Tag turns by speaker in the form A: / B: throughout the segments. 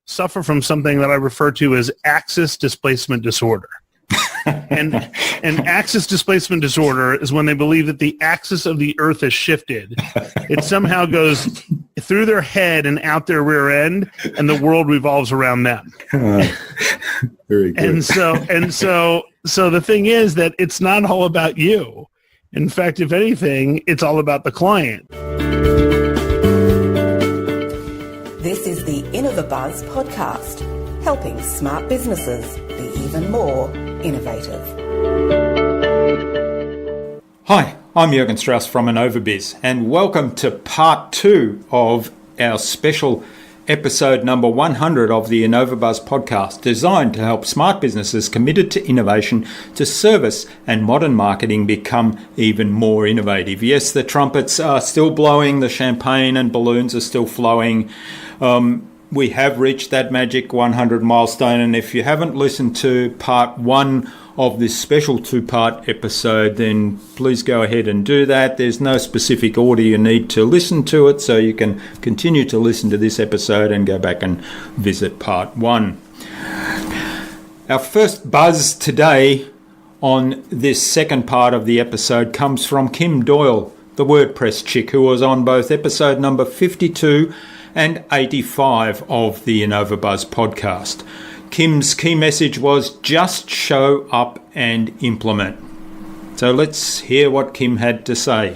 A: suffer from something that I refer to as axis displacement disorder. and axis displacement disorder is when they believe that the axis of the earth has shifted. It somehow goes through their head and out their rear end, and the world revolves around them.
B: Very good.
A: And so the thing is that it's not all about you. In fact, if anything, it's all about the client.
C: This is the InnovaBuzz podcast, helping smart businesses be even more innovative.
D: Hi, I'm Jürgen Strauss from InnovaBuzz, and welcome to part 2 of our special episode number 100 of the InnovaBuzz podcast, designed to help smart businesses committed to innovation, to service and modern marketing become even more innovative. Yes, the trumpets are still blowing, the champagne and balloons are still flowing. We have reached that magic 100 milestone, and if you haven't listened to part 1 of this special 2-part episode, then please go ahead and do that. There's no specific order you need to listen to it, so you can continue to listen to this episode and go back and visit part 1. Our first buzz today on this second part of the episode comes from Kim Doyle, the WordPress chick, who was on both episode number 52 and 85 of the InnovaBuzz podcast. Kim's key message was just show up and implement. So let's hear what Kim had to say.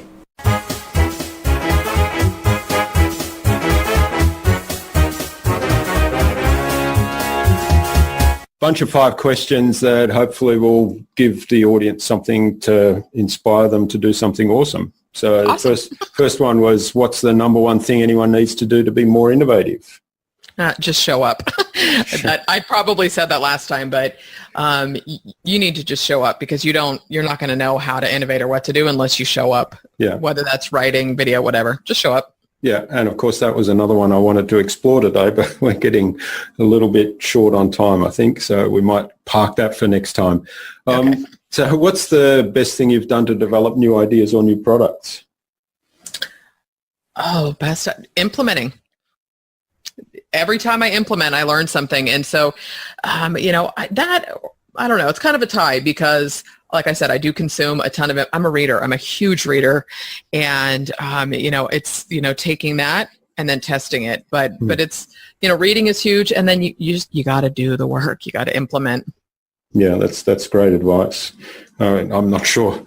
B: Bunch of 5 questions that hopefully will give the audience something to inspire them to do something awesome. So awesome. The first one was, what's the number one thing anyone needs to do to be more innovative?
E: Just show up. I probably said that last time, but you need to just show up, because you're not going to know how to innovate or what to do unless you show up.
B: Yeah.
E: Whether that's writing, video, whatever, just show up.
B: Yeah, and of course that was another one I wanted to explore today, but we're getting a little bit short on time, I think, so we might park that for next time. Okay. So what's the best thing you've done to develop new ideas or new products?
E: Oh, best implementing. Every time I implement, I learn something. And so, I don't know, it's kind of a tie, because like I said, I do consume a ton of it. I'm a reader. I'm a huge reader. And, it's, taking that and then testing it. But it's, reading is huge. And then you got to do the work. You got to implement.
B: Yeah, that's great advice. I'm not sure.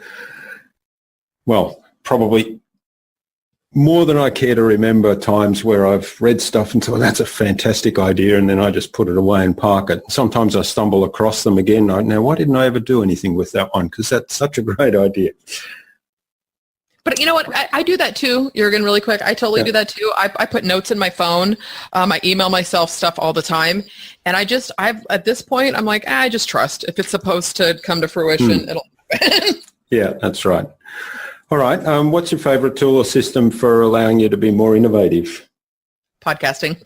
B: Well, probably more than I care to remember times where I've read stuff and thought, that's a fantastic idea, and then I just put it away and park it. Sometimes I stumble across them again. Now, why didn't I ever do anything with that one? Because that's such a great idea.
E: But you know what? I do that too, Jürgen, really quick. I totally do that too. I put notes in my phone. I email myself stuff all the time. And at this point, I'm like, I just trust. If it's supposed to come to fruition, it'll happen. Yeah,
B: that's right. All right. What's your favorite tool or system for allowing you to be more innovative?
E: Podcasting.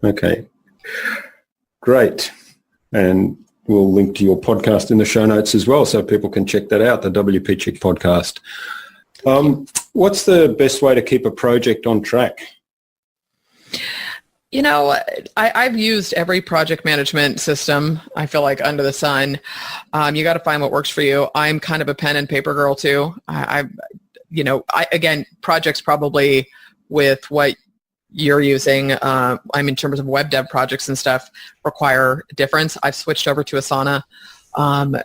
B: Okay. Great. And we'll link to your podcast in the show notes as well, so people can check that out, the WP Chick podcast. What's the best way to keep a project on track?
E: I've used every project management system, I feel like, under the sun. You got to find what works for you. I'm kind of a pen and paper girl too. Again, projects probably with what you're using, in terms of web dev projects and stuff, require a difference. I've switched over to Asana.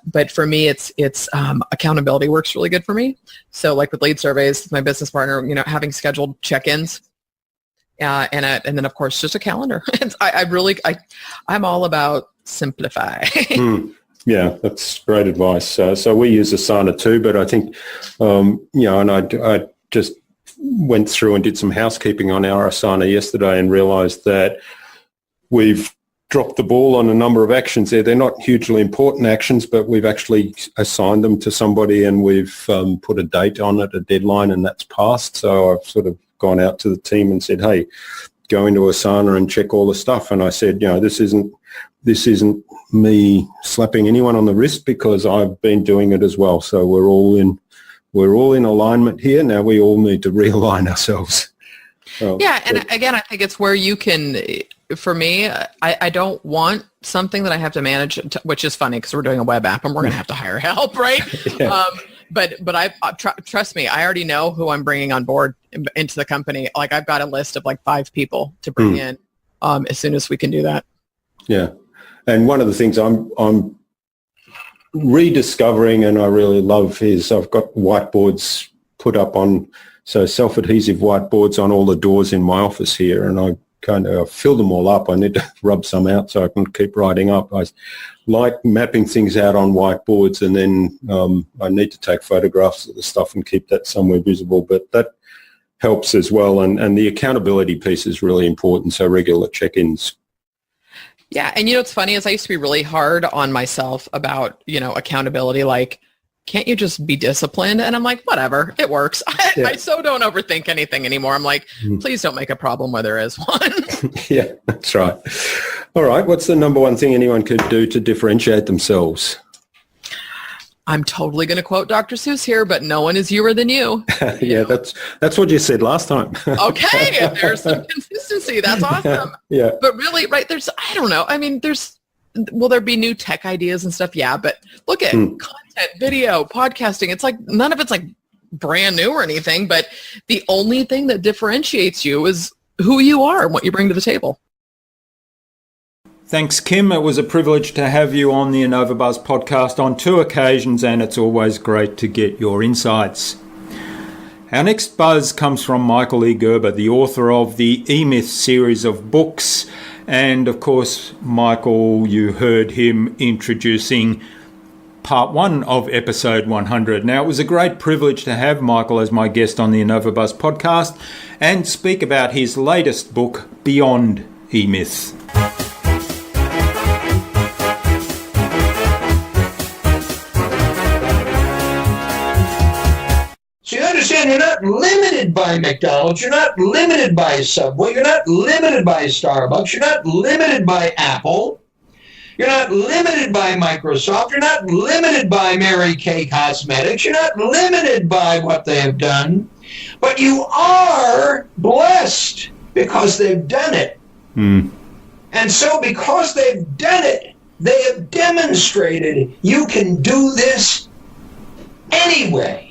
E: But for me, it's accountability works really good for me. So like with lead surveys, my business partner, having scheduled check-ins, and then of course just a calendar. I'm all about simplify.
B: Yeah, that's great advice. So we use Asana too, but I think, and I just went through and did some housekeeping on our Asana yesterday and realized that we've dropped the ball on a number of actions there. They're not hugely important actions, but we've actually assigned them to somebody, and we've put a date on it, a deadline, and that's passed. So I've sort of gone out to the team and said, hey, go into Asana and check all the stuff. And I said, this isn't me slapping anyone on the wrist, because I've been doing it as well. So we're all in alignment here. Now we all need to realign ourselves.
E: And again, I think it's where you can for me, I don't want something that I have to manage, which is funny because we're doing a web app and we're going to have to hire help, right?
B: Yeah.
E: But trust me, I already know who I'm bringing on board into the company. Like I've got a list of like 5 people to bring in as soon as we can do that.
B: Yeah. And one of the things I'm rediscovering and I really love is I've got whiteboards put up on, so self-adhesive whiteboards on all the doors in my office here, and I kind of fill them all up. I need to rub some out so I can keep writing up. I like mapping things out on whiteboards, and then I need to take photographs of the stuff and keep that somewhere visible, but that helps as well. And the accountability piece is really important, so regular check-ins.
E: Yeah, and what's funny is I used to be really hard on myself about, accountability, like, can't you just be disciplined? And I'm like, whatever, it works. I so don't overthink anything anymore. I'm like, please don't make a problem where there is one.
B: Yeah, that's right. All right, what's the number one thing anyone could do to differentiate themselves?
E: I'm totally going to quote Dr. Seuss here, but no one is youer than you.
B: Yeah, that's what you said last time.
E: Okay, there's some consistency. That's awesome.
B: Yeah.
E: But really, right, I don't know. I mean, will there be new tech ideas and stuff? Yeah, but look at content, video, podcasting. It's like none of it's like brand new or anything, but the only thing that differentiates you is who you are and what you bring to the table.
D: Thanks, Kim. It was a privilege to have you on the InnovaBuzz podcast on 2 occasions, and it's always great to get your insights. Our next buzz comes from Michael E. Gerber, the author of the E-Myth series of books. And of course, Michael, you heard him introducing part 1 of episode 100. Now, it was a great privilege to have Michael as my guest on the InnovaBuzz podcast and speak about his latest book, Beyond E-Myth.
F: So you understand, you're not limited by McDonald's, you're not limited by Subway, you're not limited by Starbucks, you're not limited by Apple, you're not limited by Microsoft, you're not limited by Mary Kay Cosmetics, you're not limited by what they have done, but you are blessed because they've done it. And so because they've done it, they have demonstrated you can do this anyway.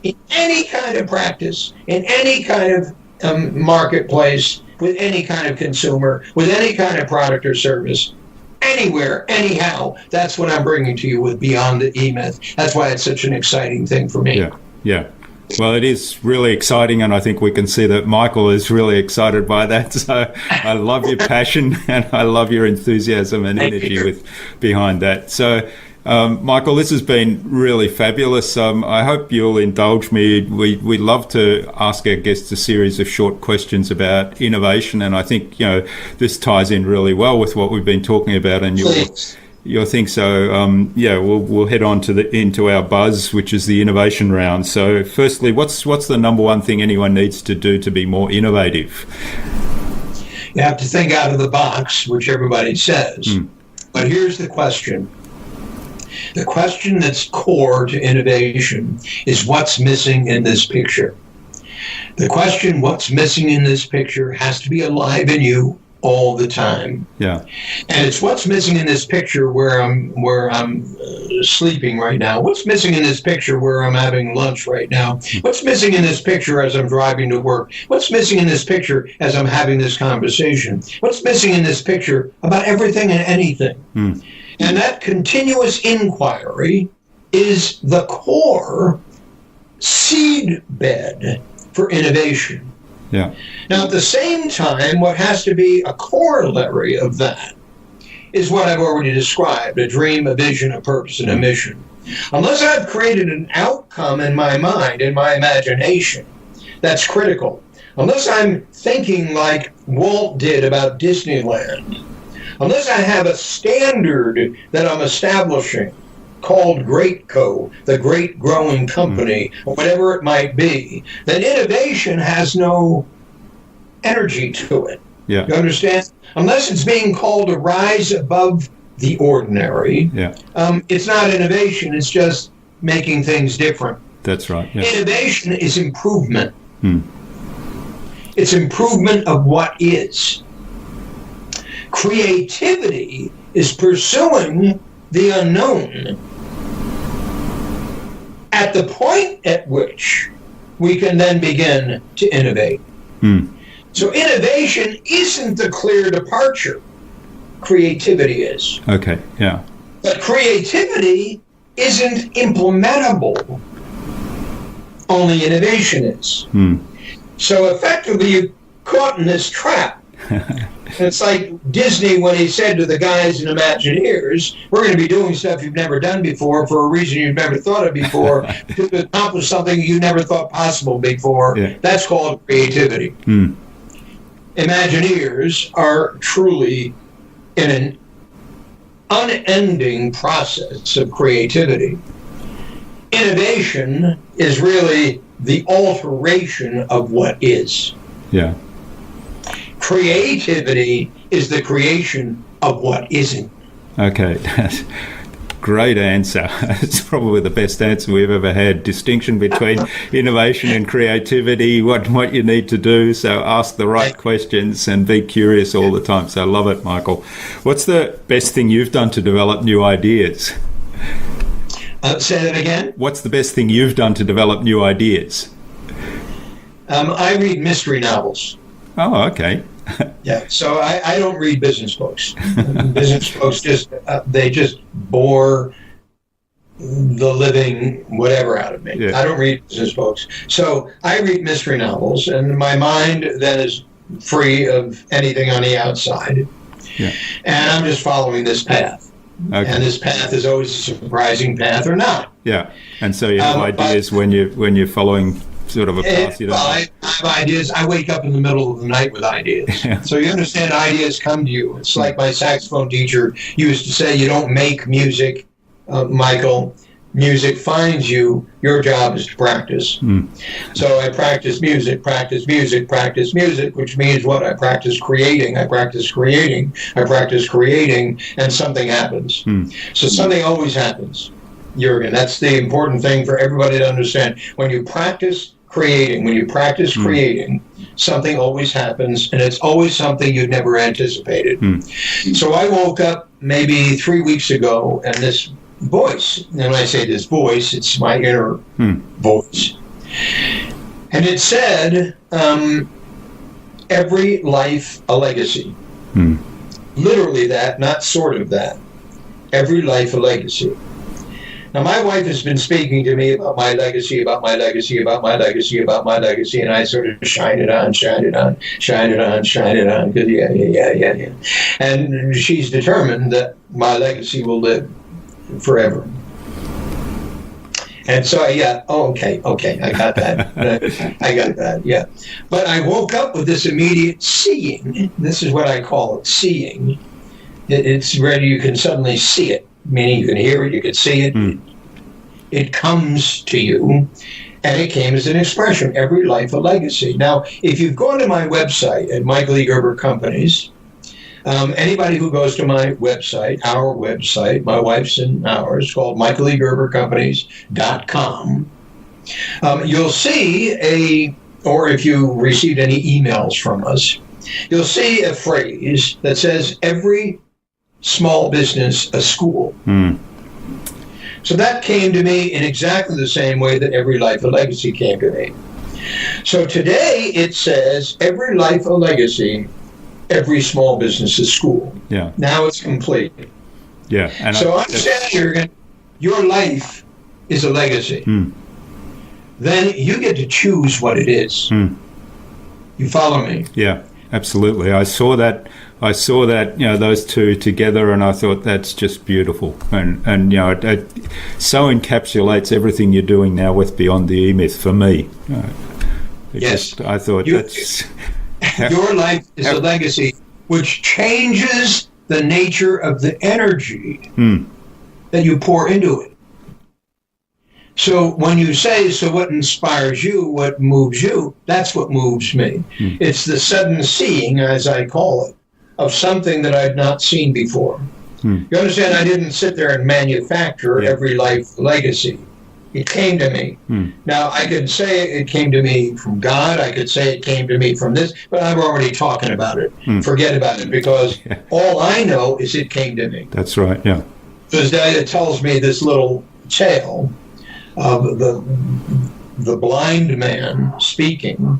F: In any kind of practice, in any kind of marketplace, with any kind of consumer, with any kind of product or service, anywhere, anyhow. That's what I'm bringing to you with Beyond the E-Myth. That's why it's such an exciting thing for me.
D: Yeah. Well, it is really exciting, and I think we can see that Michael is really excited by that. So I love your passion and I love your enthusiasm and energy behind that. So Michael, this has been really fabulous. I hope you'll indulge me. We love to ask our guests a series of short questions about innovation, and I think this ties in really well with what we've been talking about and your thing. So we'll head on into our buzz, which is the innovation round. So firstly, what's the number one thing anyone needs to do to be more innovative?
F: You have to think out of the box, which everybody says. But here's the question. The question that's core to innovation is what's missing in this picture. The question, what's missing in this picture, has to be alive in you all the time.
D: Yeah.
F: And it's what's missing in this picture where I'm sleeping right now. What's missing in this picture where I'm having lunch right now? What's missing in this picture as I'm driving to work? What's missing in this picture as I'm having this conversation? What's missing in this picture about everything and anything? And that continuous inquiry is the core seed bed for innovation.
D: Yeah.
F: Now, at the same time, what has to be a corollary of that is what I've already described, a dream, a vision, a purpose, and a mission. Unless I've created an outcome in my mind, in my imagination, that's critical. Unless I'm thinking like Walt did about Disneyland, unless I have a standard that I'm establishing called GreatCo, the great growing company, or whatever it might be, then innovation has no energy to it.
D: Yeah.
F: You understand? Unless it's being called to rise above the ordinary, it's not innovation, it's just making things different.
D: That's right. Yeah.
F: Innovation is improvement. It's improvement of what is. Creativity is pursuing the unknown at the point at which we can then begin to innovate. So innovation isn't the clear departure. Creativity is.
D: Okay, yeah.
F: But creativity isn't implementable. Only innovation is. So effectively, you're caught in this trap. It's like Disney when he said to the guys in Imagineers, we're going to be doing stuff you've never done before for a reason you've never thought of before to accomplish something you never thought possible before. Yeah. That's called creativity. Imagineers are truly in an unending process of creativity. Innovation is really the alteration of what is.
D: Yeah.
F: Creativity is the creation of what isn't.
D: Okay. Great answer. It's probably the best answer we've ever had. Distinction between innovation and creativity, what you need to do. So ask the right questions and be curious all the time. So I love it, Michael. What's the best thing you've done to develop new ideas?
F: Say that again?
D: What's the best thing you've done to develop new ideas?
F: I read mystery novels.
D: Oh, okay.
F: Yeah, so I don't read business books. Business books they just bore the living whatever out of me. Yeah. I don't read business books. So I read mystery novels, and my mind then is free of anything on the outside. Yeah. And I'm just following this path. Okay. And this path is always a surprising path or not.
D: Yeah, and so you have ideas when you're following sort of a path.
F: I have ideas. I wake up in the middle of the night with ideas. Yeah. So you understand, ideas come to you. It's like my saxophone teacher used to say, you don't make music, Michael. Music finds you. Your job is to practice. So I practice music, which means what? I practice creating, and something happens. So something always happens, Jürgen. That's the important thing for everybody to understand. When you practice creating, something always happens, and it's always something you'd never anticipated. So I woke up maybe 3 weeks ago, and this voice, and when I say this voice, it's my inner voice, and it said, every life a legacy. Literally that, not sort of that. Every life a legacy. Now, my wife has been speaking to me about my legacy, and I sort of shine it on, because yeah. And she's determined that my legacy will live forever. And so, okay, I got that. Yeah. But I woke up with this immediate seeing. This is what I call it, seeing. It's where you can suddenly see it, meaning you can hear it, you can see it. It comes to you, and it came as an expression, every life a legacy. Now, if you've gone to my website at Michael E. Gerber Companies, anybody who goes to my website, our website, my wife's and ours, called michaelegerbercompanies.com, you'll see or if you received any emails from us, you'll see a phrase that says, every small business a school. So that came to me in exactly the same way that every life a legacy came to me. So today it says, every life a legacy, every small business a school. Yeah. Now it's complete. Yeah. And so understand, Jürgen, your life is a legacy. Then you get to choose what it is. You follow me? Yeah,
D: absolutely. I saw that, those two together, and I thought that's just beautiful. And it so encapsulates everything you're doing now with Beyond the E-Myth for me.
F: Yes.
D: I thought that's...
F: Your life is a legacy which changes the nature of the energy that you pour into it. So when you say, so what inspires you, what moves you, that's what moves me. It's the sudden seeing, as I call it, of something that I'd not seen before. You understand, I didn't sit there and manufacture every life legacy. It came to me. Now, I could say it came to me from God. I could say it came to me from this, but I'm already talking about it. Forget about it, because all I know is it came to me.
D: That's right, yeah.
F: Because it tells me this little tale of the blind man speaking.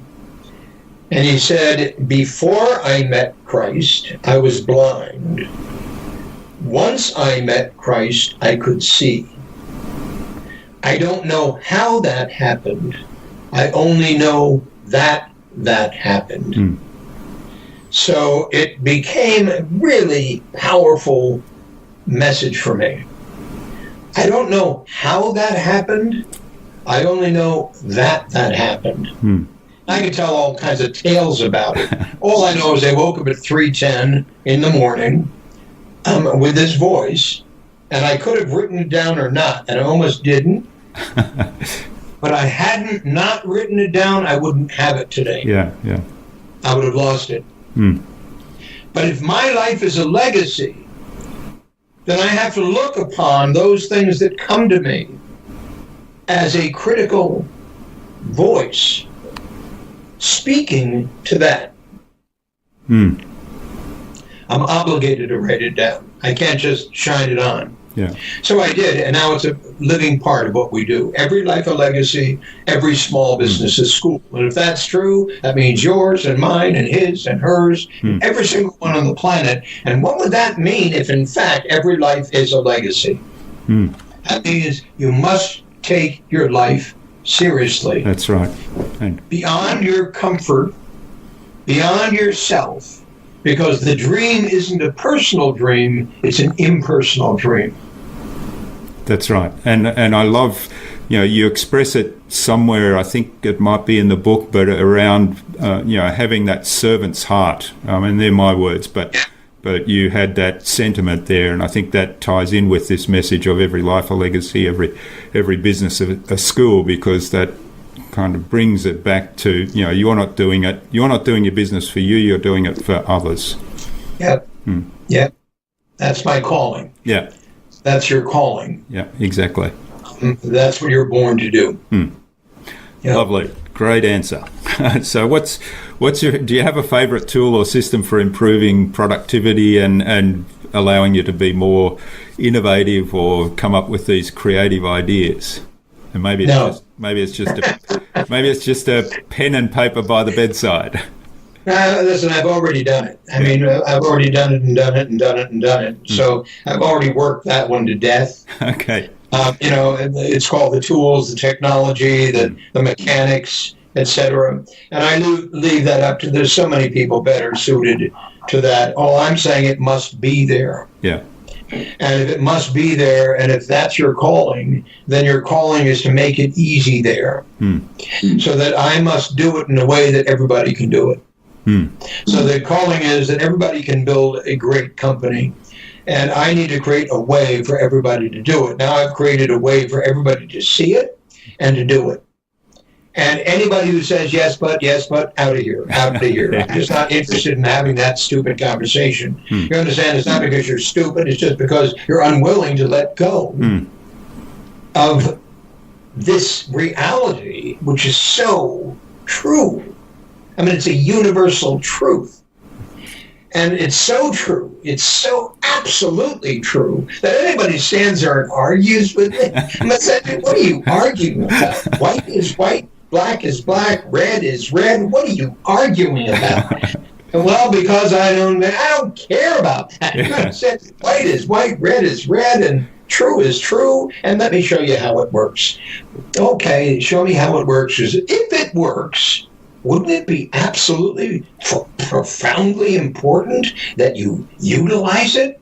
F: And he said, before I met Christ, I was blind. Once I met Christ, I could see. I don't know how that happened. I only know that happened. So it became a really powerful message for me. I don't know how that happened. I only know that happened. I could tell all kinds of tales about it. All I know is I woke up at 3:10 in the morning with this voice, and I could have written it down or not, and I almost didn't. But I hadn't not written it down, I wouldn't have it today.
D: Yeah.
F: I would have lost it. But if my life is a legacy, then I have to look upon those things that come to me as a critical voice speaking to that. I'm obligated to write it down. I can't just shine it on.
D: Yeah.
F: So I did, and now it's a living part of what we do. Every life a legacy, every small business is school. And if that's true, that means yours and mine and his and hers, every single one on the planet. And what would that mean if, in fact, every life is a legacy? That means you must take your life seriously.
D: That's right. And
F: beyond your comfort, beyond yourself, because the dream isn't a personal dream, it's an impersonal dream.
D: That's right. And I love, you express it somewhere, I think it might be in the book, but around, having that servant's heart. I mean, they're my words, but you had that sentiment there, and I think that ties in with this message of every life a legacy, every business a school, because that kind of brings it back to, you're not doing your business for you, you're doing it for others.
F: Yep. Yep. That's my calling.
D: Yeah.
F: That's your calling.
D: Yeah, exactly.
F: That's what you're born to do. Yep.
D: Lovely. Great answer. So do you have a favorite tool or system for improving productivity and allowing you to be more innovative or come up with these creative ideas? And maybe it's just a pen and paper by the bedside.
F: Listen, I've already done it. I mean, I've already done it and done it and done it and done it. So I've already worked that one to death.
D: Okay.
F: It's called the tools, the technology, the mechanics, etc. And I leave that up to, there's so many people better suited to that. All I'm saying, it must be there.
D: Yeah.
F: And if it must be there, and if that's your calling, then your calling is to make it easy there. So that I must do it in a way that everybody can do it. So the calling is that everybody can build a great company, and I need to create a way for everybody to do it. Now I've created a way for everybody to see it and to do it. And anybody who says yes, but, out of here. I'm just not interested in having that stupid conversation. You understand? It's not because you're stupid. It's just because you're unwilling to let go of this reality, which is so true. I mean, it's a universal truth. And it's so true. It's so absolutely true that anybody stands there and argues with me. What are you arguing about? White is white. Black is black, red is red. What are you arguing about? Well, because I don't care about that.
D: Yeah.
F: White is white, red is red, and true is true. And let me show you how it works. Okay, show me how it works. If it works, wouldn't it be absolutely profoundly important that you utilize it?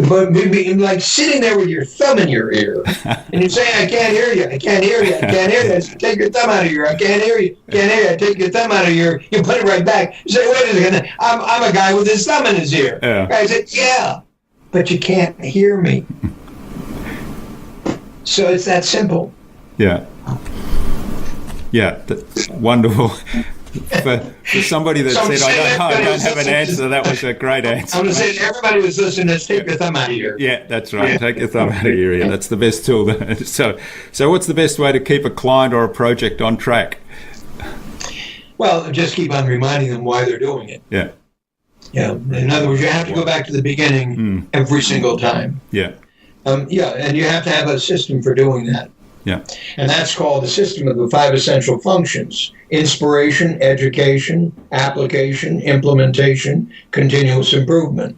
F: But maybe like sitting there with your thumb in your ear, and you say, I can't hear you, I can't hear you, I can't hear you. I say, take your thumb out of your ear, I can't hear you, can't hear you. I take your thumb out of your ear, you put it right back. You say, wait a second, I'm a guy with his thumb in his ear.
D: Yeah.
F: I said, yeah, but you can't hear me. So it's that simple.
D: Yeah. Yeah, that's wonderful. For somebody that said, I don't have an answer, that was a great answer.
F: I'm going to say to everybody who's listening, let's take your thumb out of here.
D: Yeah, that's right. Take your thumb out of your ear. That's the best tool. So what's the best way to keep a client or a project on track?
F: Well, just keep on reminding them why they're doing it.
D: Yeah.
F: Yeah. In other words, you have to go back to the beginning every single time.
D: Yeah.
F: And you have to have a system for doing that.
D: Yeah.
F: And that's called the system of the 5 essential functions: inspiration, education, application, implementation, continuous improvement.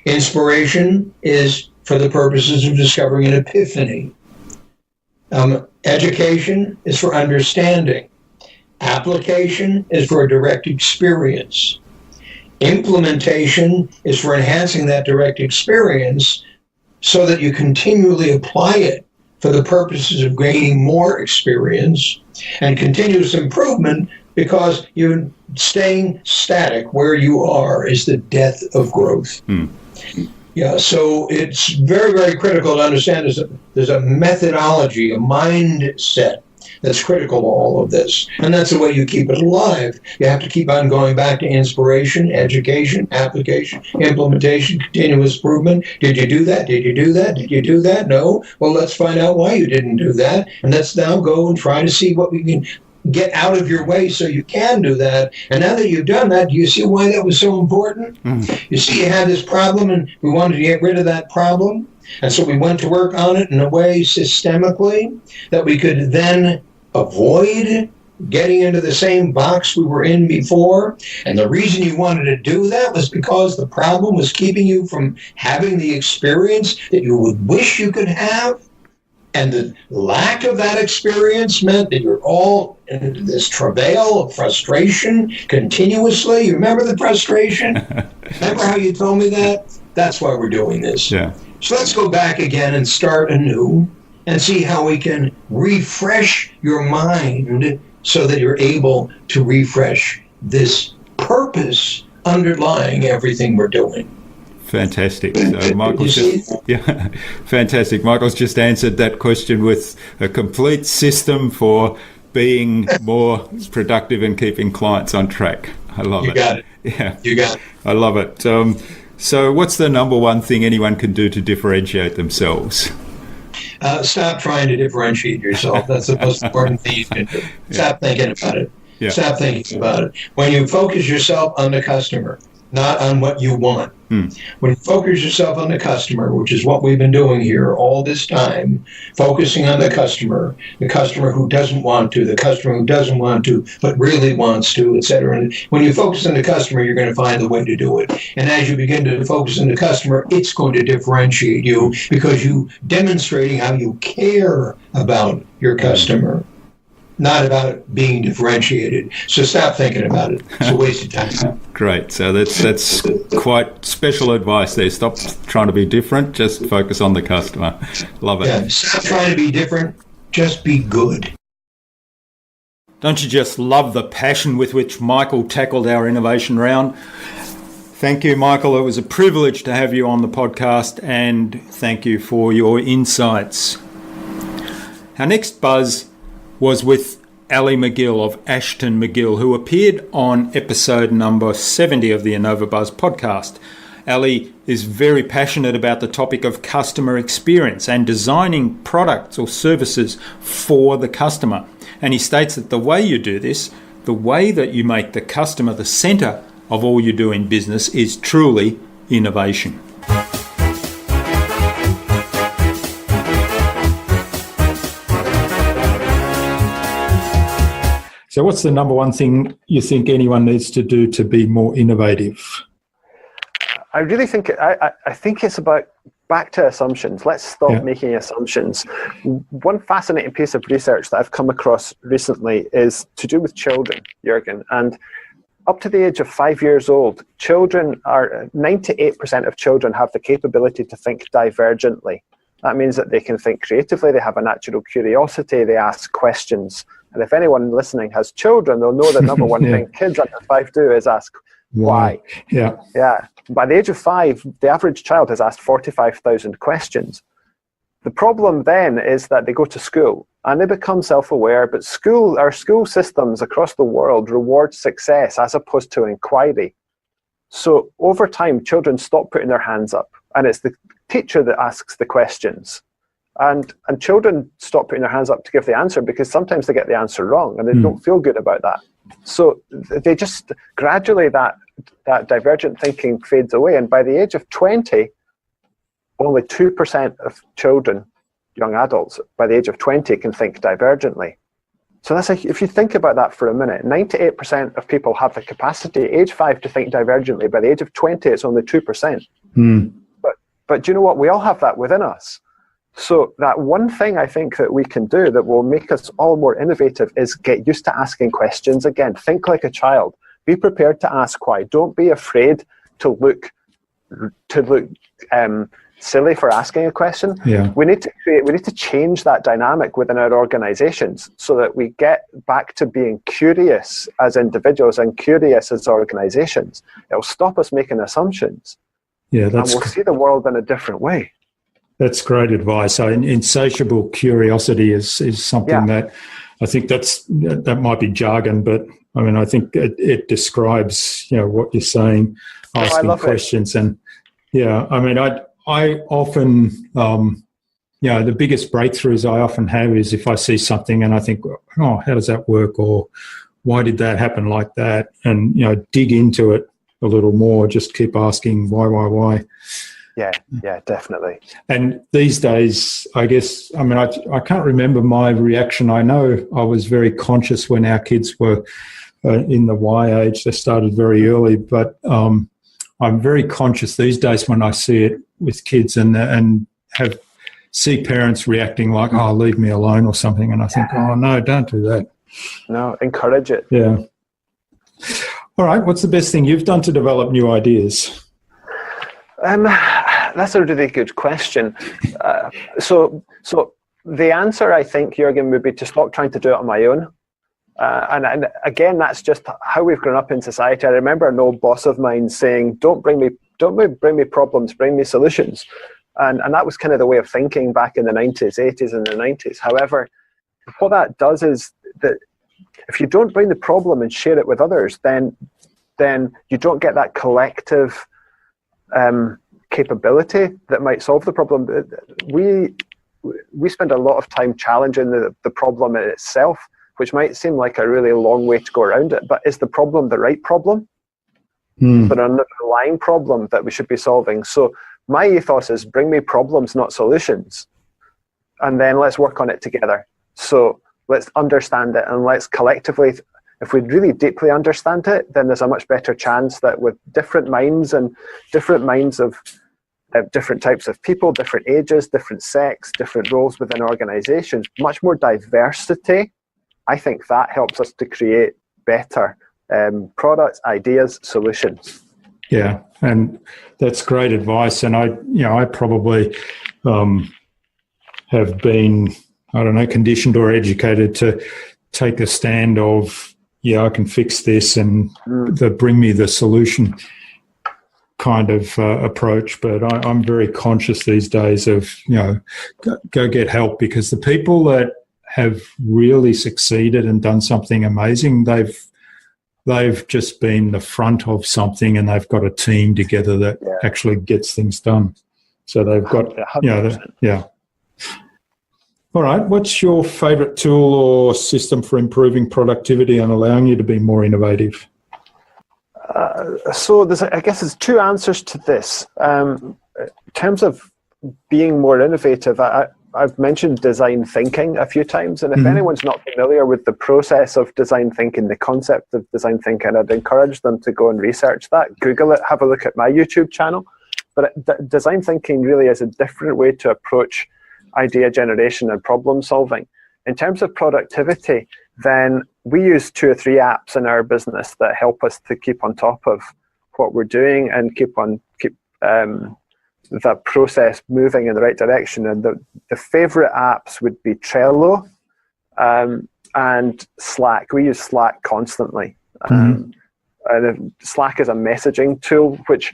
F: Inspiration is for the purposes of discovering an epiphany. Education is for understanding. Application is for a direct experience. Implementation is for enhancing that direct experience so that you continually apply it for the purposes of gaining more experience. And continuous improvement, because you're staying static where you are, is the death of growth. Yeah, so it's very, very critical to understand there's a methodology, a mindset that's critical to all of this. And that's the way you keep it alive. You have to keep on going back to inspiration, education, application, implementation, continuous improvement. Did you do that? Did you do that? Did you do that? No? Well, let's find out why you didn't do that. And let's now go and try to see what we can get out of your way so you can do that. And now that you've done that, do you see why that was so important? You see, you had this problem and we wanted to get rid of that problem. And so we went to work on it in a way systemically that we could then avoid getting into the same box we were in before. And the reason you wanted to do that was because the problem was keeping you from having the experience that you would wish you could have. And the lack of that experience meant that you're all in this travail of frustration continuously. You remember the frustration? Remember how you told me that? That's why we're doing this.
D: Yeah.
F: So let's go back again and start anew and see how we can refresh your mind so that you're able to refresh this purpose underlying everything we're doing.
D: Fantastic. So fantastic. Michael's just answered that question with a complete system for being more productive and keeping clients on track. I love it.
F: You got it.
D: Yeah.
F: You got it.
D: I love it. So what's the number one thing anyone can do to differentiate themselves?
F: Stop trying to differentiate yourself. That's the most important thing you can do. Stop thinking about it.
D: Yeah.
F: Stop thinking about it. When you focus yourself on the customer, not on what you want. When you focus yourself on the customer, which is what we've been doing here all this time, focusing on the customer who doesn't want to, the customer who doesn't want to, but really wants to, etc. And when you focus on the customer, you're going to find the way to do it. And as you begin to focus on the customer, it's going to differentiate you because you demonstrating how you care about your customer. Not about being differentiated. So stop thinking about it. It's a waste of time.
D: Great. So that's quite special advice there. Stop trying to be different. Just focus on the customer. Love it.
F: Yeah, stop trying to be different. Just be good.
D: Don't you just love the passion with which Michael tackled our innovation round? Thank you, Michael. It was a privilege to have you on the podcast, and thank you for your insights. Our next buzz was with Ali McGill of Ashton McGill, who appeared on episode number 70 of the InnovaBuzz podcast. Ali is very passionate about the topic of customer experience and designing products or services for the customer. And he states that the way you do this, the way that you make the customer the centre of all you do in business, is truly innovation. So what's the number one thing you think anyone needs to do to be more innovative?
G: I really think, I think it's about back to assumptions. Let's stop making assumptions. One fascinating piece of research that I've come across recently is to do with children, Jürgen. And up to the age of 5 years old, 98% of children have the capability to think divergently. That means that they can think creatively, they have a natural curiosity, they ask questions. And if anyone listening has children, they'll know the number one thing kids under 5 do is ask why. Yeah. By the age of 5, the average child has asked 45,000 questions. The problem then is that they go to school and they become self-aware. But our school systems across the world reward success as opposed to inquiry. So over time, children stop putting their hands up, and it's the teacher that asks the questions. And children stop putting their hands up to give the answer because sometimes they get the answer wrong and they don't feel good about that. So they just gradually that divergent thinking fades away. And by the age of 20, only 2% of children, young adults, by the age of 20 can think divergently. So that's if you think about that for a minute, 98% of people have the capacity at age 5 to think divergently. By the age of 20, it's only 2%. But do you know what? We all have that within us. So that one thing I think that we can do that will make us all more innovative is get used to asking questions again. Think like a child. Be prepared to ask why. Don't be afraid to look silly for asking a question.
D: Yeah.
G: We need to change that dynamic within our organizations so that we get back to being curious as individuals and curious as organizations. It'll stop us making assumptions.
D: Yeah,
G: and we'll see the world in a different way.
D: That's great advice. So insatiable curiosity is something that I think that might be jargon, but I mean, I think it describes, what you're saying, asking questions. And I mean, I often, the biggest breakthroughs I often have is if I see something and I think, oh, how does that work? Or why did that happen like that? And, dig into it a little more, just keep asking why.
G: Yeah, definitely.
D: And these days, I guess, I mean, I can't remember my reaction. I know I was very conscious when our kids were in the Y age. They started very early, but I'm very conscious these days when I see it with kids and see parents reacting like, oh, leave me alone or something. And I think, oh, no, don't do that.
G: No, encourage it.
D: Yeah. All right. What's the best thing you've done to develop new ideas?
G: That's a really good question. So the answer, I think, Jürgen, would be to stop trying to do it on my own. And again, that's just how we've grown up in society. I remember an old boss of mine saying, "Don't bring me problems, bring me solutions." And that was kind of the way of thinking back in the 90s, 80s, and the 90s. However, what that does is that if you don't bring the problem and share it with others, then you don't get that collective capability that might solve the problem. We spend a lot of time challenging the problem in itself, which might seem like a really long way to go around it, but is the problem the right problem? But an underlying problem that we should be solving. So my ethos is bring me problems, not solutions. And then let's work on it together. So let's understand it and let's collectively, if we really deeply understand it, then there's a much better chance that with different minds of different types of people, different ages, different sex, different roles within organizations, much more diversity, I think that helps us to create better products, ideas, solutions.
D: Yeah, and that's great advice. And I probably have been, conditioned or educated to take a stand of, I can fix this and bring me the solution kind of approach. But I'm very conscious these days of, go get help, because the people that have really succeeded and done something amazing, they've just been the front of something and they've got a team together that actually gets things done. So they've got,
G: 100%.
D: All right. What's your favourite tool or system for improving productivity and allowing you to be more innovative?
G: So I guess there's two answers to this. In terms of being more innovative, I've mentioned design thinking a few times, and if anyone's not familiar with the process of design thinking, the concept of design thinking, I'd encourage them to go and research that. Google it, have a look at my YouTube channel. But design thinking really is a different way to approach idea generation and problem solving. In terms of productivity, then we use 2 or 3 apps in our business that help us to keep on top of what we're doing and keep that process moving in the right direction. And the favorite apps would be Trello and Slack. We use Slack constantly. And Slack is a messaging tool, which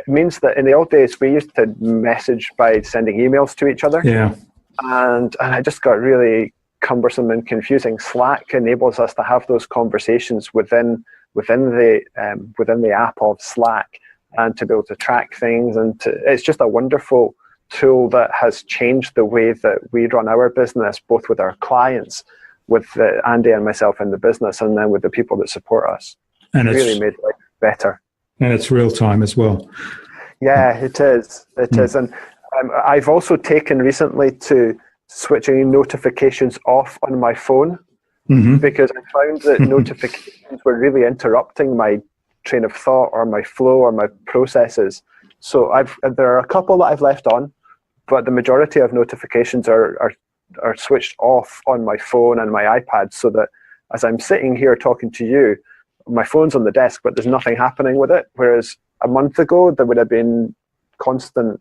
G: means that in the old days we used to message by sending emails to each other.
D: Yeah.
G: And I just got really cumbersome and confusing. Slack enables us to have those conversations within the app of Slack, and to be able to track things. And it's just a wonderful tool that has changed the way that we run our business, both with our clients, with Andy and myself in the business, and then with the people that support us. And it's really made life better.
D: And it's real time as well.
G: Yeah, it is. It is. And I've also taken recently to switching notifications off on my phone, because I found that notifications were really interrupting my train of thought or my flow or my processes. So there are a couple that I've left on, but the majority of notifications are switched off on my phone and my iPad, so that as I'm sitting here talking to you, my phone's on the desk, but there's nothing happening with it. Whereas a month ago, there would have been constant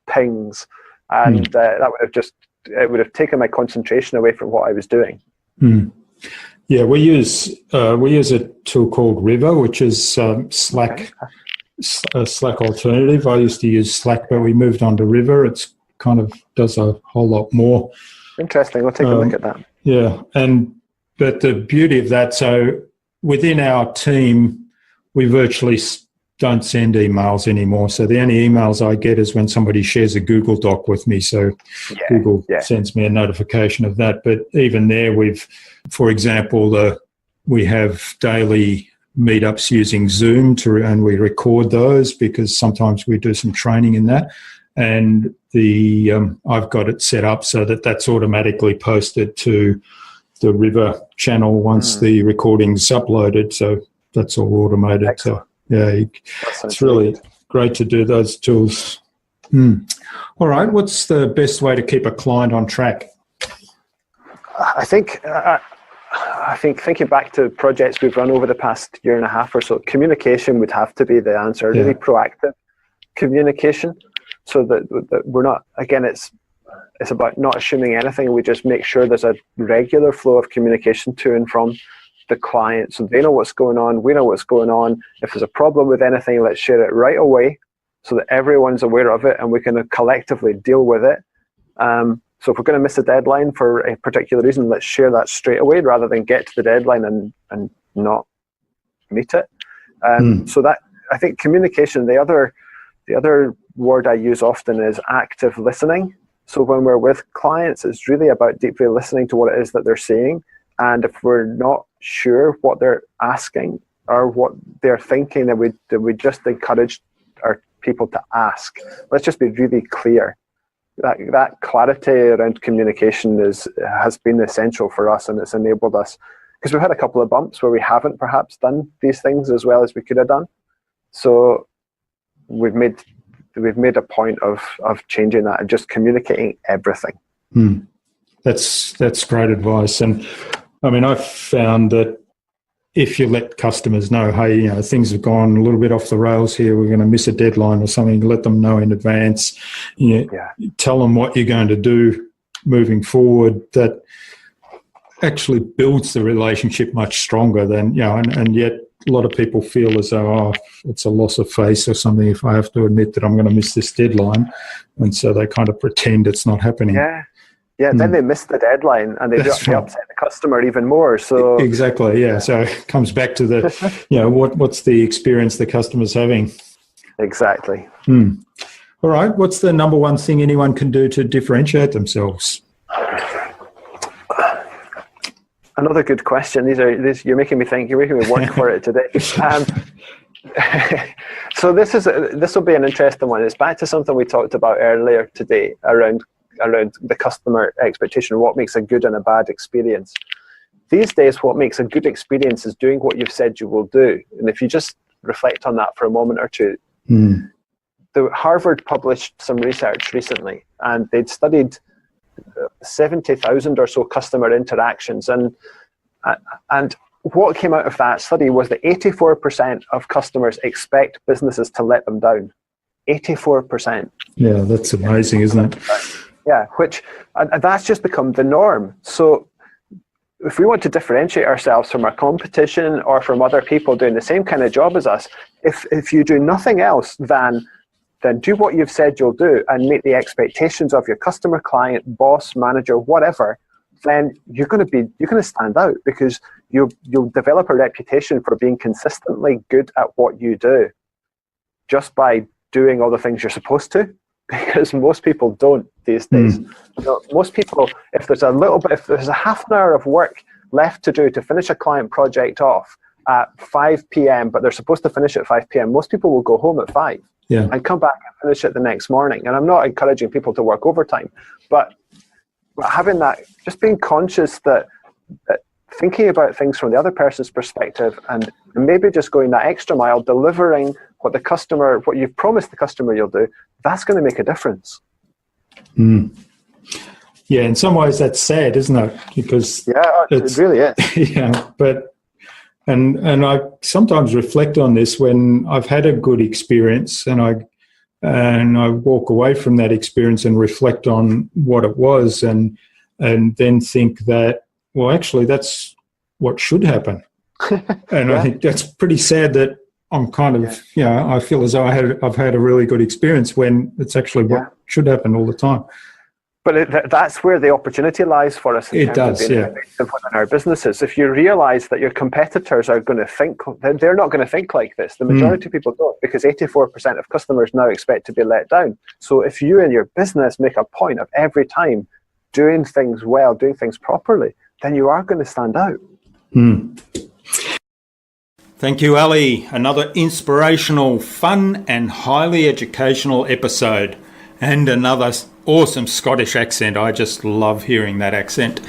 G: pings, and that would have taken my concentration away from what I was doing.
D: Yeah, we use a tool called River, which is Slack, a Slack alternative. I used to use Slack, but we moved on to River. It's kind of does a whole lot more.
G: Interesting. I'll take a look at that.
D: Yeah, but the beauty of that, so within our team, we virtually don't send emails anymore. So the only emails I get is when somebody shares a Google Doc with me. So Google sends me a notification of that. But even there, for example, we have daily meetups using Zoom and we record those, because sometimes we do some training in that. And I've got it set up so that that's automatically posted to the River channel once the recording's uploaded. So that's all automated.
G: Excellent.
D: So yeah, it's really great to do those tools. All right, what's the best way to keep a client on track?
G: I think thinking back to projects we've run over the past year and a half or so, communication would have to be the answer. Really proactive communication, so that we're not, again, it's about not assuming anything. We just make sure there's a regular flow of communication to and from the client, so they know what's going on, we know what's going on. If there's a problem with anything, let's share it right away so that everyone's aware of it and we can collectively deal with it. So if we're going to miss a deadline for a particular reason, let's share that straight away rather than get to the deadline and not meet it. So that, I think, communication, the other word I use often is active listening. So when we're with clients, it's really about deeply listening to what it is that they're saying. And if we're not sure what they're asking or what they're thinking, then we just encourage our people to ask. Let's just be really clear. That clarity around communication has been essential for us, and it's enabled us, because we've had a couple of bumps where we haven't perhaps done these things as well as we could have done. So we've made a point of changing that and just communicating everything.
D: That's great advice. And I mean, I've found that if you let customers know, hey, things have gone a little bit off the rails here, we're going to miss a deadline or something, let them know in advance. Tell them what you're going to do moving forward. That actually builds the relationship much stronger than, and yet a lot of people feel as though, it's a loss of face or something if I have to admit that I'm going to miss this deadline. And so they kind of pretend it's not happening.
G: Yeah, then they miss the deadline and they upset the customer even more. So
D: exactly, yeah. So it comes back to the, what's the experience the customer's having?
G: Exactly.
D: All right. What's the number one thing anyone can do to differentiate themselves?
G: Another good question. You're making me think. You're making me work for it today. So this will be an interesting one. It's back to something we talked about earlier today around the customer expectation, what makes a good and a bad experience. These days, what makes a good experience is doing what you've said you will do. And if you just reflect on that for a moment or two, Harvard published some research recently, and they'd studied 70,000 or so customer interactions. And what came out of that study was that 84% of customers expect businesses to let them down. 84%.
D: Yeah, that's amazing, isn't it?
G: Yeah, and that's just become the norm. So if we want to differentiate ourselves from our competition or from other people doing the same kind of job as us, if you do nothing else than do what you've said you'll do and meet the expectations of your customer, client, boss, manager, whatever, then you're going to stand out, because you'll develop a reputation for being consistently good at what you do just by doing all the things you're supposed to, because most people don't these days. Most people, if there's a half an hour of work left to do to finish a client project off at 5 p.m., but they're supposed to finish at 5 p.m., most people will go home at 5 and come back and finish it the next morning. And I'm not encouraging people to work overtime, but having that, just being conscious that thinking about things from the other person's perspective, and maybe just going that extra mile, delivering what you've promised the customer you'll do, that's going to make a difference.
D: Yeah, in some ways that's sad, isn't it? Because
G: it really is.
D: Yeah, but and I sometimes reflect on this when I've had a good experience, and I walk away from that experience and reflect on what it was, and then think that, well, actually that's what should happen. And I think that's pretty sad that I'm kind of, I feel as though I've had a really good experience when it's actually what should happen all the time.
G: But that's where the opportunity lies for us.
D: It does,
G: within our businesses. If you realize that your competitors are going to think, they're not going to think like this. The majority of people don't, because 84% of customers now expect to be let down. So if you and your business make a point of every time doing things well, doing things properly, then you are going to stand out.
D: Thank you, Ali. Another inspirational, fun and highly educational episode. And another awesome Scottish accent. I just love hearing that accent.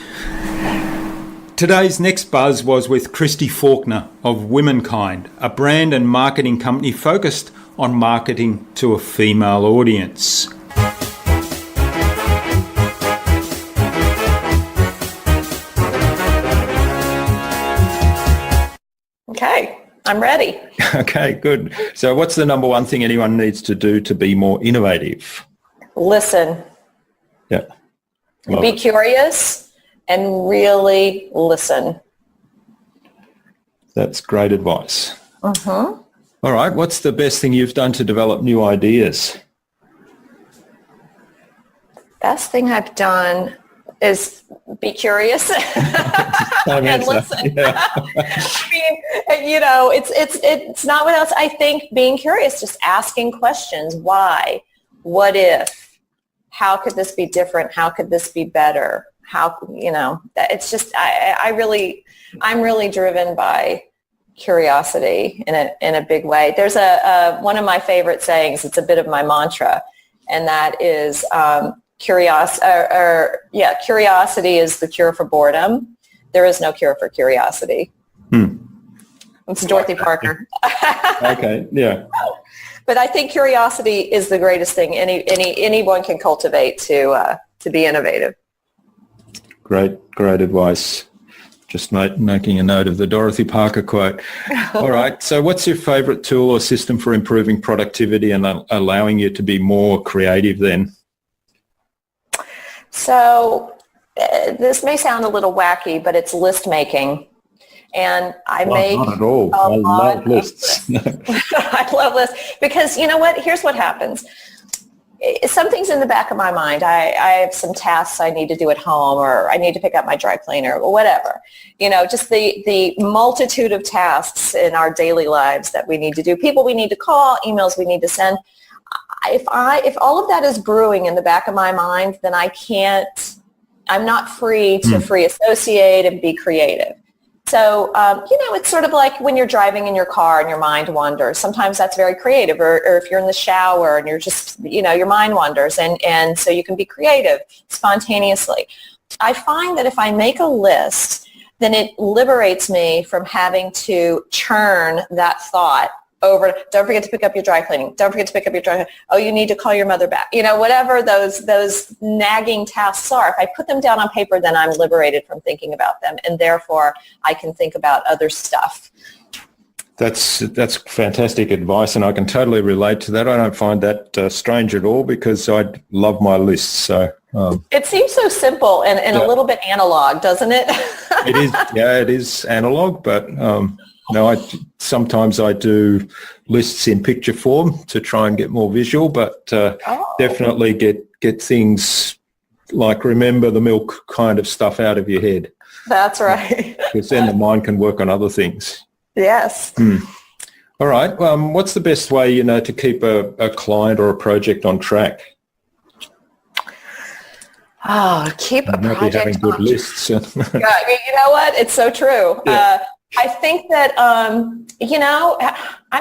D: Today's next buzz was with Christy Faulkner of Womankind, a brand and marketing company focused on marketing to a female audience.
H: Okay, I'm ready.
B: Okay, good. So what's the number one thing anyone needs to do to be more innovative?
H: Listen.
B: Yeah.
H: Be curious and really listen.
B: That's great advice.
H: Mm-hmm.
B: All right. What's the best thing you've done to develop new ideas?
H: Best thing I've done is be curious and listen.
B: Yeah.
H: I mean, it's not what else. I think being curious, just asking questions. Why? What if? How could this be different? How could this be better? It's just, I'm really driven by curiosity in a big way. There's one of my favorite sayings, it's a bit of my mantra, and that is curiosity is the cure for boredom. There is no cure for curiosity. It's Dorothy Parker.
B: Okay, yeah.
H: But I think curiosity is the greatest thing anyone can cultivate to be innovative.
B: Great advice. Just making a note of the Dorothy Parker quote. All right. So what's your favorite tool or system for improving productivity and allowing you to be more creative then?
H: So this may sound a little wacky, but it's list making. And I make
B: not at all. I love lists.
H: I love lists because you know what? Here's what happens. Something's in the back of my mind. I have some tasks I need to do at home, or I need to pick up my dry cleaner, or whatever. Just the multitude of tasks in our daily lives that we need to do, people we need to call, emails we need to send. If all of that is brewing in the back of my mind, then I'm not free to free associate and be creative. So, it's sort of like when you're driving in your car and your mind wanders. Sometimes that's very creative, or if you're in the shower and you're just, your mind wanders, and so you can be creative spontaneously. I find that if I make a list, then it liberates me from having to churn that thought over. Don't forget to pick up your dry cleaning. Don't forget to pick up your dry cleaning. Oh, you need to call your mother back. Whatever those nagging tasks are. If I put them down on paper, then I'm liberated from thinking about them, and therefore I can think about other stuff.
B: That's fantastic advice, and I can totally relate to that. I don't find that strange at all because I love my lists. So
H: it seems so simple and a little bit analog, doesn't it?
B: It is. Yeah, it is analog, but. No, sometimes I do lists in picture form to try and get more visual, but definitely get things like remember the milk kind of stuff out of your head.
H: That's right.
B: Because then the mind can work on other things.
H: Yes.
B: All right. What's the best way, to keep a client or a project on track?
H: Oh, keep a project
B: having good
H: on
B: lists.
H: Yeah, you know what? It's so true.
B: Yeah.
H: I think that, I'm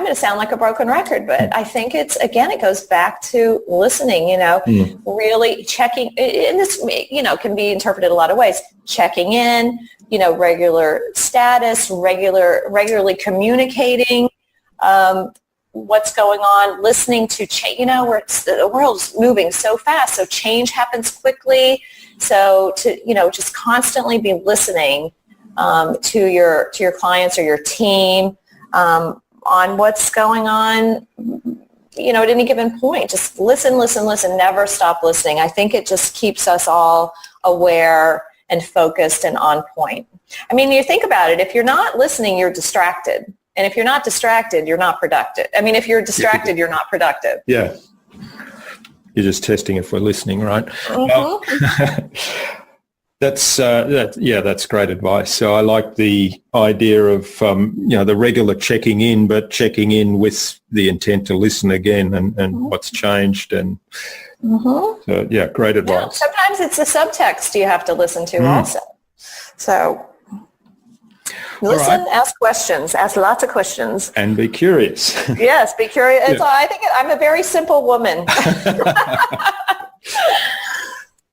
H: going to sound like a broken record, but I think it goes back to listening, really checking, and this, can be interpreted a lot of ways, checking in, regular status, regularly communicating, what's going on, listening to change, the world's moving so fast, so change happens quickly. So to, just constantly be listening to your clients or your team on what's going on, at any given point. Just listen, never stop listening. I think it just keeps us all aware and focused and on point. I mean, you think about it, if you're not listening, you're distracted. And if you're not distracted, you're not productive. I mean, if you're distracted, you're not productive.
B: Yeah. You're just testing if we're listening, right? That's great advice. So I like the idea of, the regular checking in, but checking in with the intent to listen again and what's changed. And so, great advice.
H: Sometimes it's the subtext you have to listen to also. So listen, ask questions, ask lots of questions.
B: And be curious.
H: Yes, be curious.
B: Yeah.
H: I think I'm a very simple woman.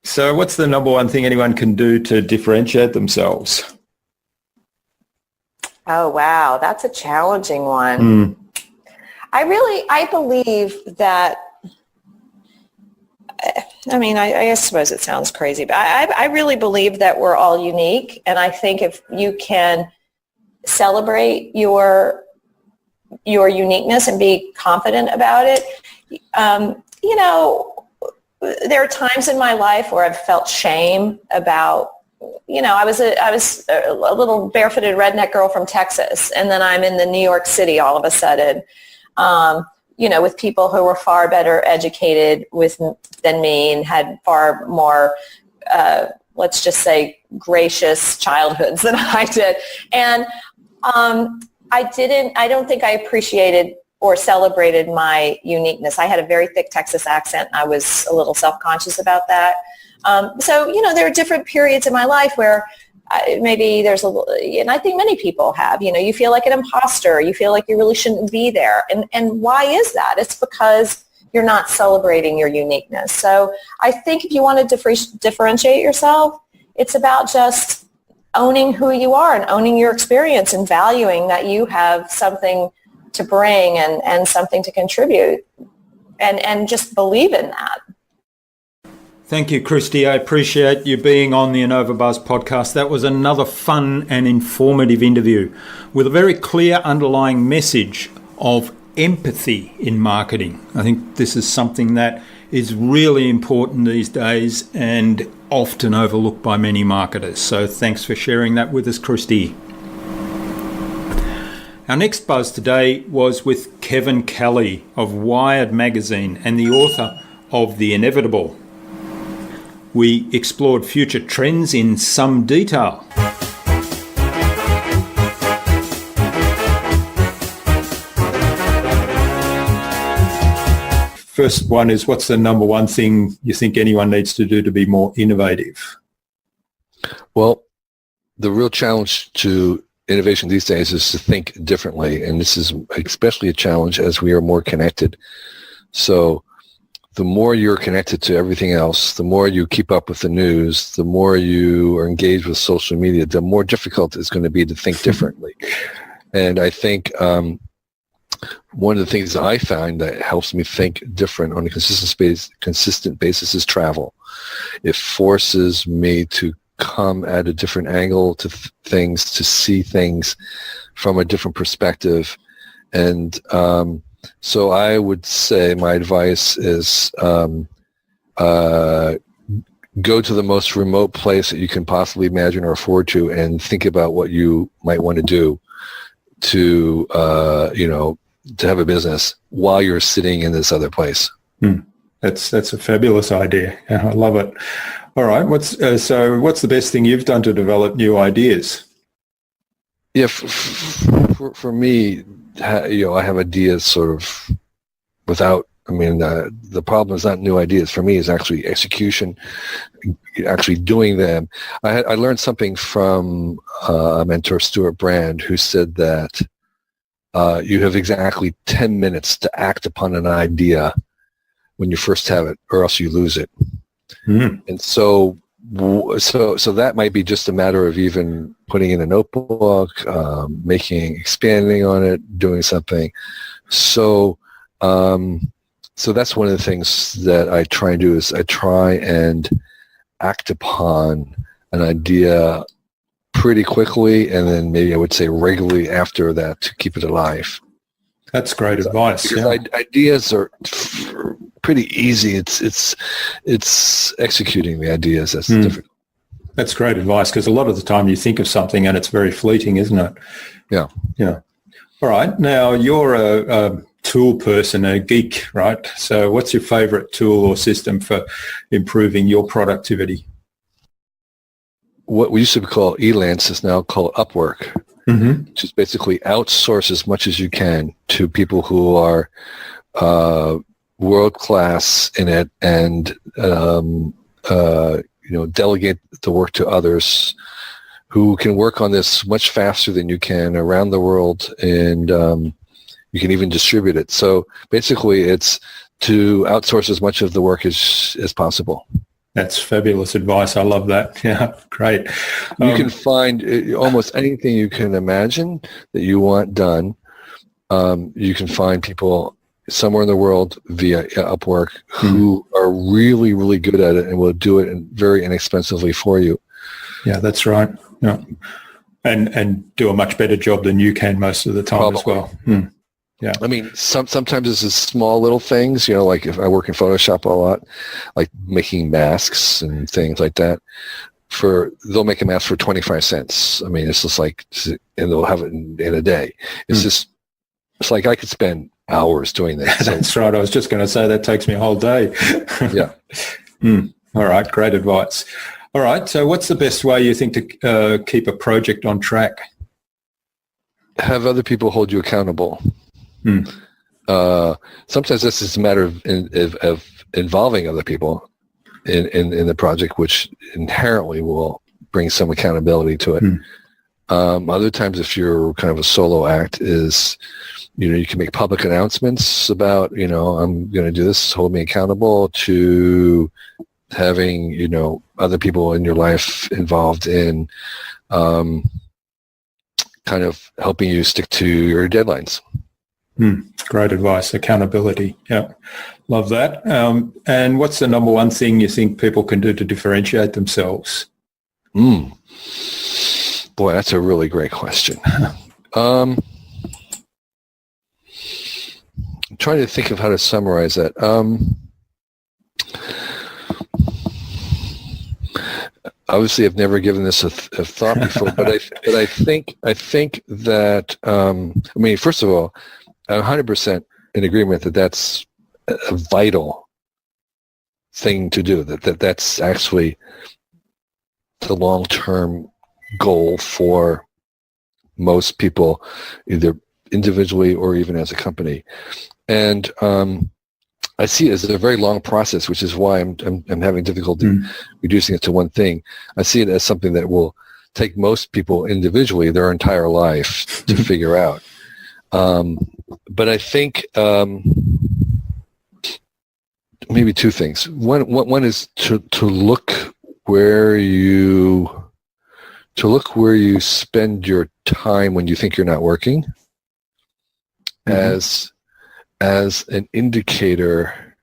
B: So what's the number one thing anyone can do to differentiate themselves?
H: Oh, wow. That's a challenging one. I believe that, I suppose it sounds crazy, but I really believe that we're all unique. And I think if you can celebrate your uniqueness and be confident about it, there are times in my life where I've felt shame about, I was a little barefooted redneck girl from Texas, and then I'm in the New York City all of a sudden, with people who were far better educated than me and had far more, let's just say, gracious childhoods than I did. And I don't think I appreciated or celebrated my uniqueness. I had a very thick Texas accent, and I was a little self-conscious about that. So, there are different periods in my life where maybe there's and I think many people have, you feel like an imposter, you feel like you really shouldn't be there. And why is that? It's because you're not celebrating your uniqueness. So I think if you want to differentiate yourself, it's about just owning who you are and owning your experience and valuing that you have something to bring and something to contribute, and just believe in that.
D: Thank you, Christy. I appreciate you being on the InnovaBuzz podcast. That was another fun and informative interview with a very clear underlying message of empathy in marketing. I think this is something that is really important these days and often overlooked by many marketers. So thanks for sharing that with us, Christy. Our next buzz today was with Kevin Kelly of Wired magazine and the author of The Inevitable. We explored future trends in some detail. First one is, what's the number one thing you think anyone needs to do to be more innovative?
I: Well, the real challenge to innovation these days is to think differently, and this is especially a challenge as we are more connected. So the more you're connected to everything else, the more you keep up with the news, the more you are engaged with social media, the more difficult it's going to be to think differently. And I think one of the things that I find that helps me think different on a consistent basis is travel. It forces me to come at a different angle to things, to see things from a different perspective. And so I would say my advice is go to the most remote place that you can possibly imagine or afford to, and think about what you might want to do to to have a business while you're sitting in this other place.
D: That's a fabulous idea. I love it.
B: All right. What's the best thing you've done to develop new ideas?
I: Yeah, for me, I have ideas sort of without. I mean, the problem is not new ideas. For me, is actually execution, actually doing them. I learned something from a mentor, Stuart Brand, who said that you have exactly 10 minutes to act upon an idea when you first have it, or else you lose it. Mm. And so that might be just a matter of even putting in a notebook, expanding on it, doing something. So that's one of the things that I try and do is I try and act upon an idea pretty quickly, and then maybe I would say regularly after that to keep it alive.
B: That's great advice.
I: Because ideas are pretty easy. It's executing the ideas that's difficult.
B: That's great advice, because a lot of the time you think of something and it's very fleeting, isn't it?
I: Yeah.
B: Yeah. All right. Now you're a tool person, a geek, right? So what's your favorite tool or system for improving your productivity?
I: What we used to call Elance is now called Upwork, which is basically outsource as much as you can to people who are world-class in it, and delegate the work to others who can work on this much faster than you can around the world, and you can even distribute it. So basically it's to outsource as much of the work as possible.
B: That's fabulous advice. I love that. Yeah, great.
I: You can find almost anything you can imagine that you want done. You can find people somewhere in the world via Upwork who are really, really good at it and will do it very inexpensively for you.
B: Yeah, that's right. Yeah, and do a much better job than you can most of the time as well. Yeah.
I: I mean, sometimes it's just small little things, like if I work in Photoshop a lot, like making masks and things like that. They'll make a mask for 25 cents. I mean, it's just like, and they'll have it in a day. It's it's like I could spend hours doing that.
B: That's right. I was just going to say that takes me a whole day.
I: Yeah.
B: All right. Great advice. All right. So what's the best way you think to keep a project on track?
I: Have other people hold you accountable. Sometimes this is a matter of involving other people in the project, which inherently will bring some accountability to it. Other times, if you're kind of a solo act, is you can make public announcements about I'm going to do this, hold me accountable, to having other people in your life involved in kind of helping you stick to your deadlines.
B: Great advice. Accountability. Yeah. Love that. And what's the number one thing you think people can do to differentiate themselves?
I: Boy, that's a really great question. I'm trying to think of how to summarize that. Obviously, I've never given this a thought before, but I think that first of all, I'm 100% in agreement that that's a vital thing to do. That's actually the long-term goal for most people, either individually or even as a company. And I see it as a very long process, which is why I'm having difficulty reducing it to one thing. I see it as something that will take most people individually their entire life to figure out. But I think maybe two things. One is to look where you spend your time when you think you're not working, as an indicator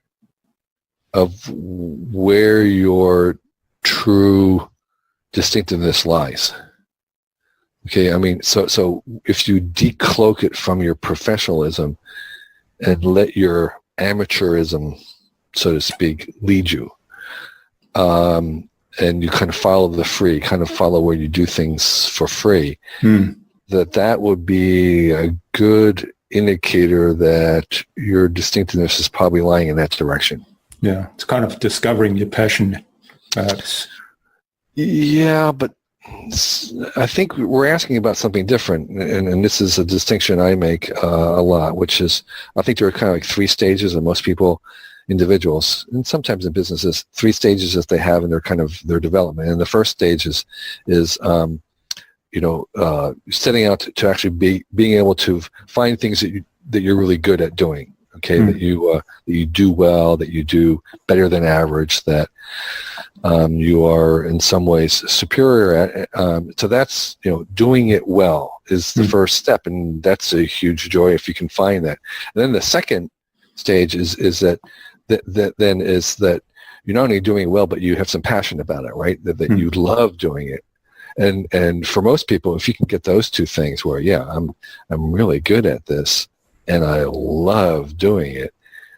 I: of where your true distinctiveness lies. Okay, I mean, so if you decloak it from your professionalism and let your amateurism, so to speak, lead you, and you kind of follow the free, kind of follow where you do things for free, that would be a good indicator that your distinctiveness is probably lying in that direction.
B: Yeah, it's kind of discovering your passion.
I: Yeah, but I think we're asking about something different, and this is a distinction I make a lot, which is I think there are kind of like three stages of most people, individuals, and sometimes in businesses, three stages that they have in their kind of their development. And the first stage is setting out to actually being able to find things that you're really good at doing. Okay, that you do well, that you do better than average, that you are in some ways superior at. So that's doing it well is the first step, and that's a huge joy if you can find that. And then the second stage is that you're not only doing it well, but you have some passion about it, right? That you love doing it. And for most people, if you can get those two things where, I'm really good at this and I love doing it,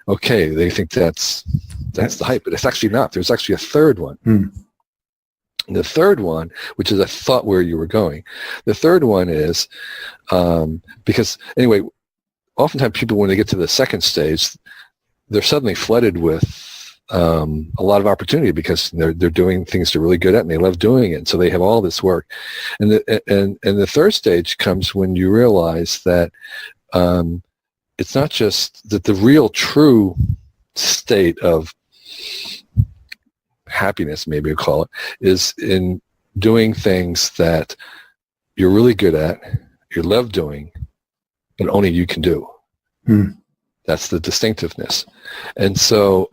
I: okay, they think that's the hype, but it's actually not. There's actually a third one. The third one, which is I thought where you were going, the third one is because anyway, oftentimes people, when they get to the second stage, they're suddenly flooded with a lot of opportunity because they're doing things they're really good at and they love doing it. So they have all this work. And the third stage comes when you realize that it's not just that the real true state of happiness, maybe you call it, is in doing things that you're really good at, you love doing, but only you can do. That's the distinctiveness. And so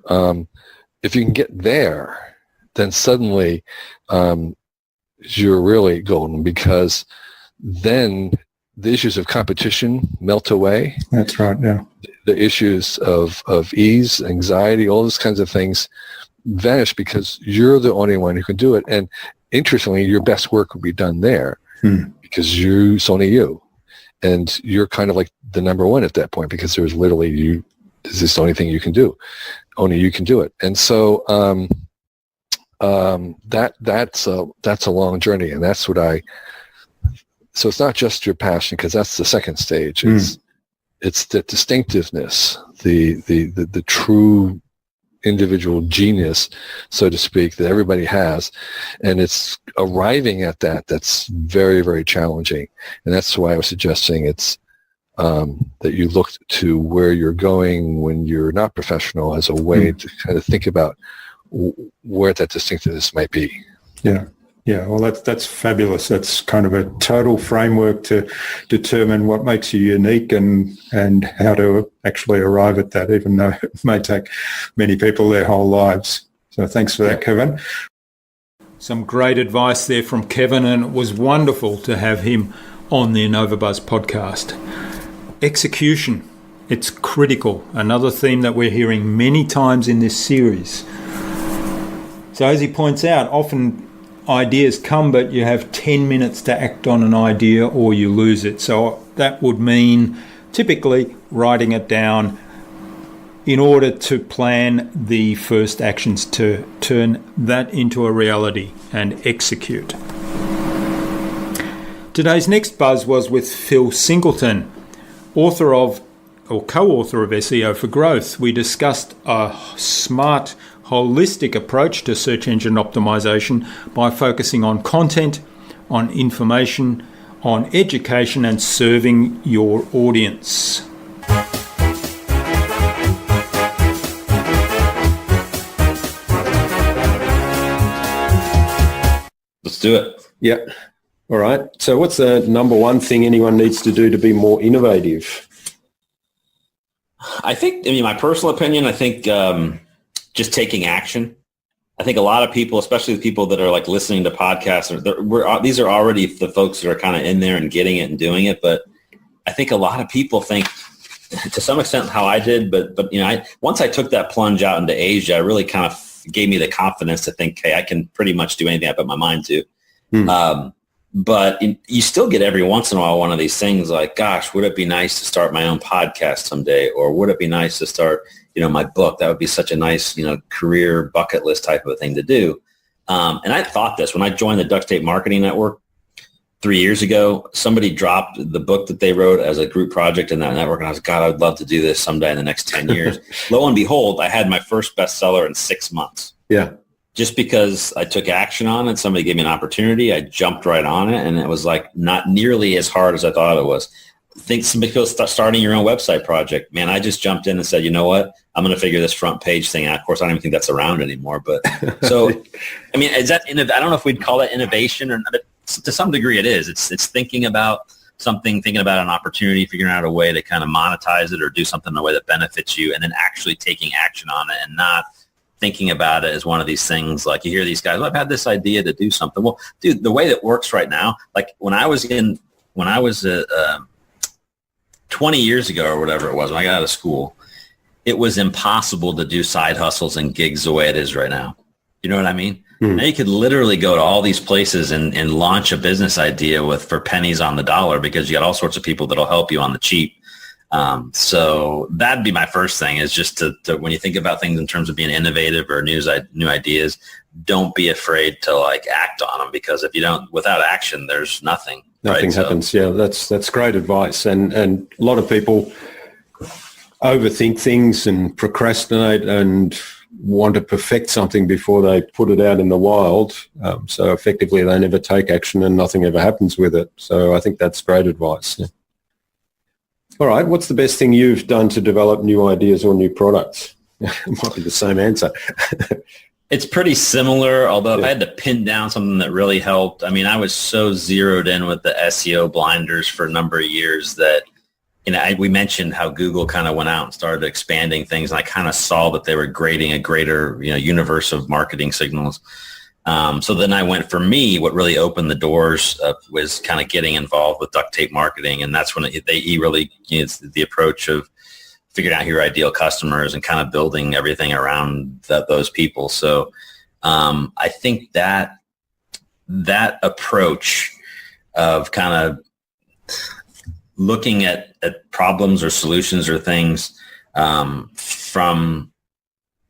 I: if you can get there, then suddenly you're really golden, because then the issues of competition melt away.
D: That's right, yeah.
I: The issues of ease, anxiety, all those kinds of things vanish because you're the only one who can do it. And interestingly, your best work will be done there because it's only you. And you're kind of like the number one at that point because there's literally you. This is the only thing you can do. Only you can do it. And so that's a long journey, and that's what so it's not just your passion, because that's the second stage. It's the distinctiveness, the true individual genius, so to speak, that everybody has, and it's arriving at that's very, very challenging. And that's why I was suggesting it's that you look to where you're going when you're not professional as a way to kind of think about where that distinctiveness might be.
D: Yeah, well, that's fabulous. That's kind of a total framework to determine what makes you unique and how to actually arrive at that, even though it may take many people their whole lives. So thanks for that, Kevin. Some great advice there from Kevin, and it was wonderful to have him on the InnovaBuzz podcast. Execution, it's critical. Another theme that we're hearing many times in this series. So as he points out, often ideas come, but you have 10 minutes to act on an idea or you lose it. So that would mean typically writing it down in order to plan the first actions to turn that into a reality and execute. Today's next buzz was with Phil Singleton, author of, or co-author of SEO for Growth. We discussed a smart, holistic approach to search engine optimization by focusing on content, on information, on education, and serving your audience.
J: Let's do it.
B: Yeah. All right. So what's the number one thing anyone needs to do to be more innovative?
J: My personal opinion, I think just taking action. I think a lot of people, especially the people that are like listening to podcasts, these are already the folks that are kind of in there and getting it and doing it. But I think a lot of people think, to some extent, how I did. But once I took that plunge out into Asia, it really kind of gave me the confidence to think, hey, I can pretty much do anything I put my mind to. But you still get every once in a while one of these things like, gosh, would it be nice to start my own podcast someday? Or would it be nice to start, my book? That would be such a nice, career bucket list type of a thing to do. And I thought this when I joined the Duct Tape Marketing Network 3 years ago. Somebody dropped the book that they wrote as a group project in that network. And I was, God, I would love to do this someday in the next 10 years. Lo and behold, I had my first bestseller in 6 months.
B: Yeah.
J: just because I took action on it, somebody gave me an opportunity, I jumped right on it, and it was like not nearly as hard as I thought it was. Think somebody goes starting your own website project. Man, I just jumped in and said, you know what? I'm going to figure this front page thing out. Of course, I don't even think that's around anymore. But so, I mean, is that? I don't know if we'd call that innovation or not. To some degree, it is. It's thinking about something, thinking about an opportunity, figuring out a way to kind of monetize it or do something in a way that benefits you, and then actually taking action on it and not thinking about it as one of these things like you hear these guys, well, I've had this idea to do something. Well, dude, the way that works right now, like when I was 20 years ago or whatever it was, when I got out of school, it was impossible to do side hustles and gigs the way it is right now. You know what I mean? Now you could literally go to all these places and launch a business idea for pennies on the dollar because you got all sorts of people that'll help you on the cheap. So that'd be my first thing is just to when you think about things in terms of being innovative or new ideas, don't be afraid to like act on them, because if you don't, without action, there's nothing.
B: Nothing
J: right?
B: happens. So, yeah, that's great advice. And a lot of people overthink things and procrastinate and want to perfect something before they put it out in the wild. So effectively, they never take action and nothing ever happens with it. So I think that's great advice. Yeah. All right. What's the best thing you've done to develop new ideas or new products? It might be the same answer.
J: It's pretty similar, although if I had to pin down something that really helped, I mean, I was so zeroed in with the SEO blinders for a number of years that, you know, we mentioned how Google kind of went out and started expanding things, and I kind of saw that they were grading a greater, you know, universe of marketing signals. So then I went, for me, what really opened the doors was kind of getting involved with duct tape marketing, and that's when he really, you know, it's the approach of figuring out your ideal customers and kind of building everything around those people. So I think that approach of kind of looking at problems or solutions or things from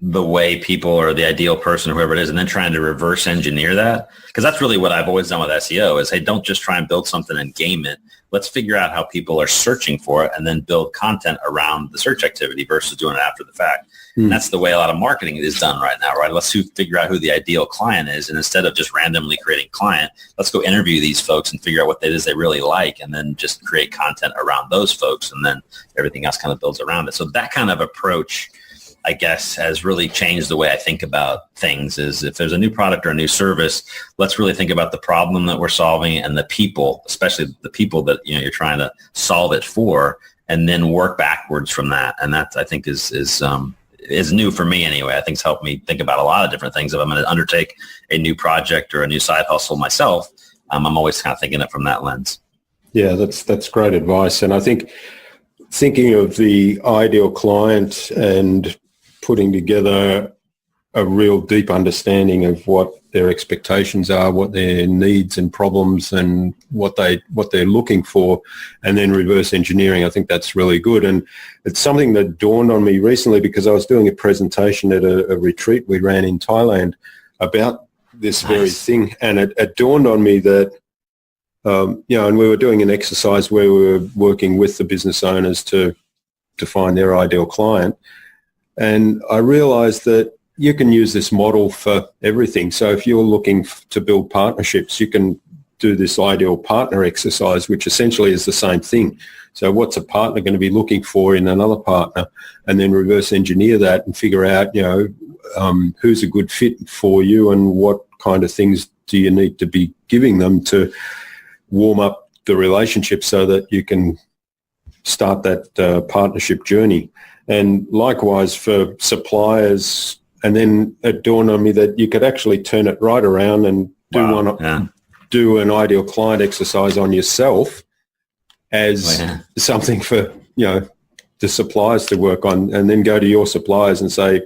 J: the way people or the ideal person or whoever it is, and then trying to reverse engineer that. Because that's really what I've always done with SEO is, hey, don't just try and build something and game it. Let's figure out how people are searching for it and then build content around the search activity versus doing it after the fact. And that's the way a lot of marketing is done right now, right? Let's figure out who the ideal client is. And instead of just randomly creating client, let's go interview these folks and figure out what it is they really like, and then just create content around those folks. And then everything else kind of builds around it. So that kind of approach, I guess, has really changed the way I think about things. Is if there's a new product or a new service, let's really think about the problem that we're solving and the people, especially the people that, you know, you're trying to solve it for, and then work backwards from that. And that, I think, is new for me anyway. I think it's helped me think about a lot of different things. If I'm going to undertake a new project or a new side hustle myself, I'm always kind of thinking it from that lens.
B: Yeah, that's great advice. And I think thinking of the ideal client and putting together a real deep understanding of what their expectations are, what their needs and problems, and what they're looking for, and then reverse engineering. I think that's really good. And it's something that dawned on me recently because I was doing a presentation at a retreat we ran in Thailand about this very thing. And it dawned on me that, you know, and we were doing an exercise where we were working with the business owners to find their ideal client. And I realized that you can use this model for everything. So if you're looking to build partnerships, you can do this ideal partner exercise, which essentially is the same thing. So what's a partner going to be looking for in another partner, and then reverse engineer that and figure out, you know, who's a good fit for you and what kind of things do you need to be giving them to warm up the relationship so that you can start that partnership journey. And likewise for suppliers. And then it dawned on me that you could actually turn it right around and do an ideal client exercise on yourself as something for, you know, the suppliers to work on, and then go to your suppliers and say,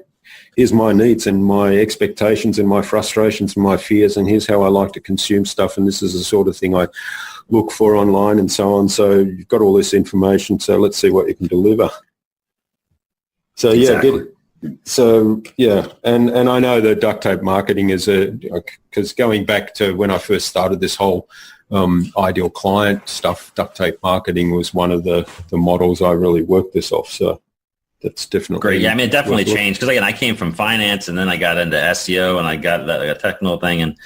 B: here's my needs and my expectations and my frustrations and my fears, and here's how I like to consume stuff, and this is the sort of thing I look for online and so on. So you've got all this information, so let's see what you can deliver. So and I know that duct tape marketing is because going back to when I first started this whole ideal client stuff, duct tape marketing was one of the models I really worked this off. So that's definitely
J: great. Yeah, I mean, it definitely
B: worth
J: changed because again, I came from finance and then I got into SEO and I got that technical thing, and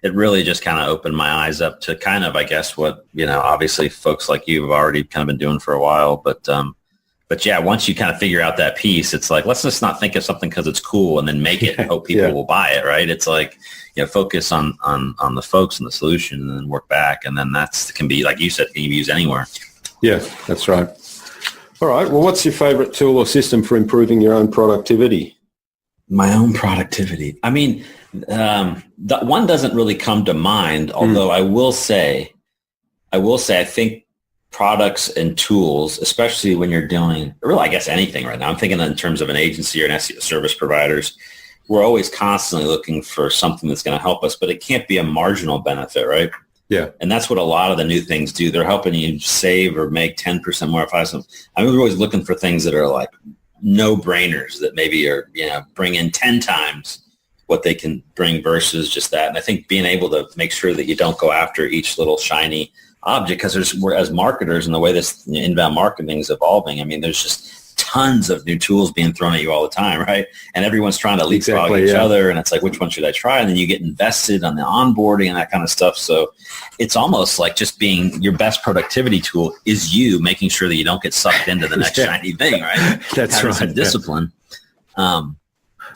J: it really just kind of opened my eyes up to kind of, I guess, what, obviously folks like you have already kind of been doing for a while. But yeah, once you kind of figure out that piece, it's like, let's just not think of something because it's cool and then make it and hope people will buy it, right? It's like, focus on the folks and the solution and then work back. And then can be, like you said, can be used anywhere.
B: Yeah, that's right. All right. Well, what's your favorite tool or system for improving your own productivity?
J: My own productivity. I mean, that one doesn't really come to mind, although I will say, I think products and tools, especially when you're doing, really, I guess anything right now. I'm thinking in terms of an agency or an SEO service providers, we're always constantly looking for something that's going to help us, but it can't be a marginal benefit, right?
B: Yeah.
J: And that's what a lot of the new things do. They're helping you save or make 10% more. I'm always looking for things that are like no-brainers that maybe are, bring in 10 times what they can bring versus just that. And I think being able to make sure that you don't go after each little shiny object, because we're as marketers and the way this inbound marketing is evolving, I mean, there's just tons of new tools being thrown at you all the time, right? And everyone's trying to leapfrog each other, and it's like, which one should I try? And then you get invested on the onboarding and that kind of stuff. So it's almost like just being your best productivity tool is you making sure that you don't get sucked into the next shiny thing, right?
B: That's
J: having
B: right.
J: some discipline.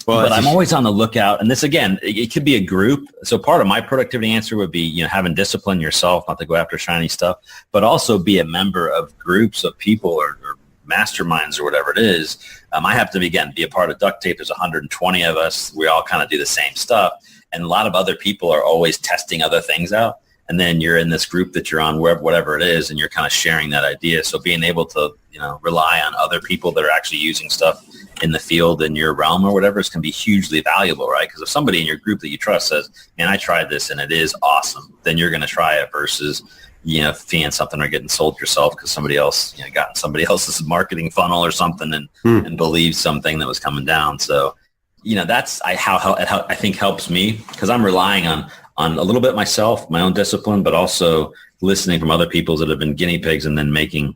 J: But I'm always on the lookout, and this again, it could be a group. So part of my productivity answer would be, having discipline yourself, not to go after shiny stuff, but also be a member of groups of people or masterminds or whatever it is. I have to be a part of Duct Tape. There's 120 of us. We all kind of do the same stuff, and a lot of other people are always testing other things out. And then you're in this group that you're on, whatever it is, and you're kind of sharing that idea. So being able to, rely on other people that are actually using stuff in the field in your realm or whatever is going to be hugely valuable, right? Because if somebody in your group that you trust says, man, I tried this and it is awesome, then you're going to try it versus, seeing something or getting sold yourself because somebody else, got in somebody else's marketing funnel or something and believed something that was coming down. So, that's how I think helps me, because I'm relying on a little bit myself, my own discipline, but also listening from other people that have been guinea pigs and then making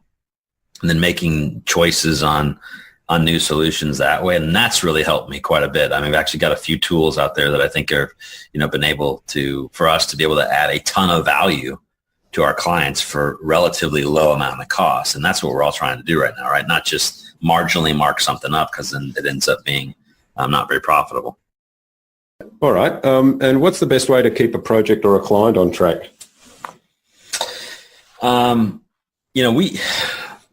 J: choices on new solutions that way. And that's really helped me quite a bit. I mean, we've actually got a few tools out there that I think are, been able for us to be able to add a ton of value to our clients for relatively low amount of cost. And that's what we're all trying to do right now, right? Not just marginally mark something up, because then it ends up being not very profitable.
B: All right. And what's the best way to keep a project or a client on track?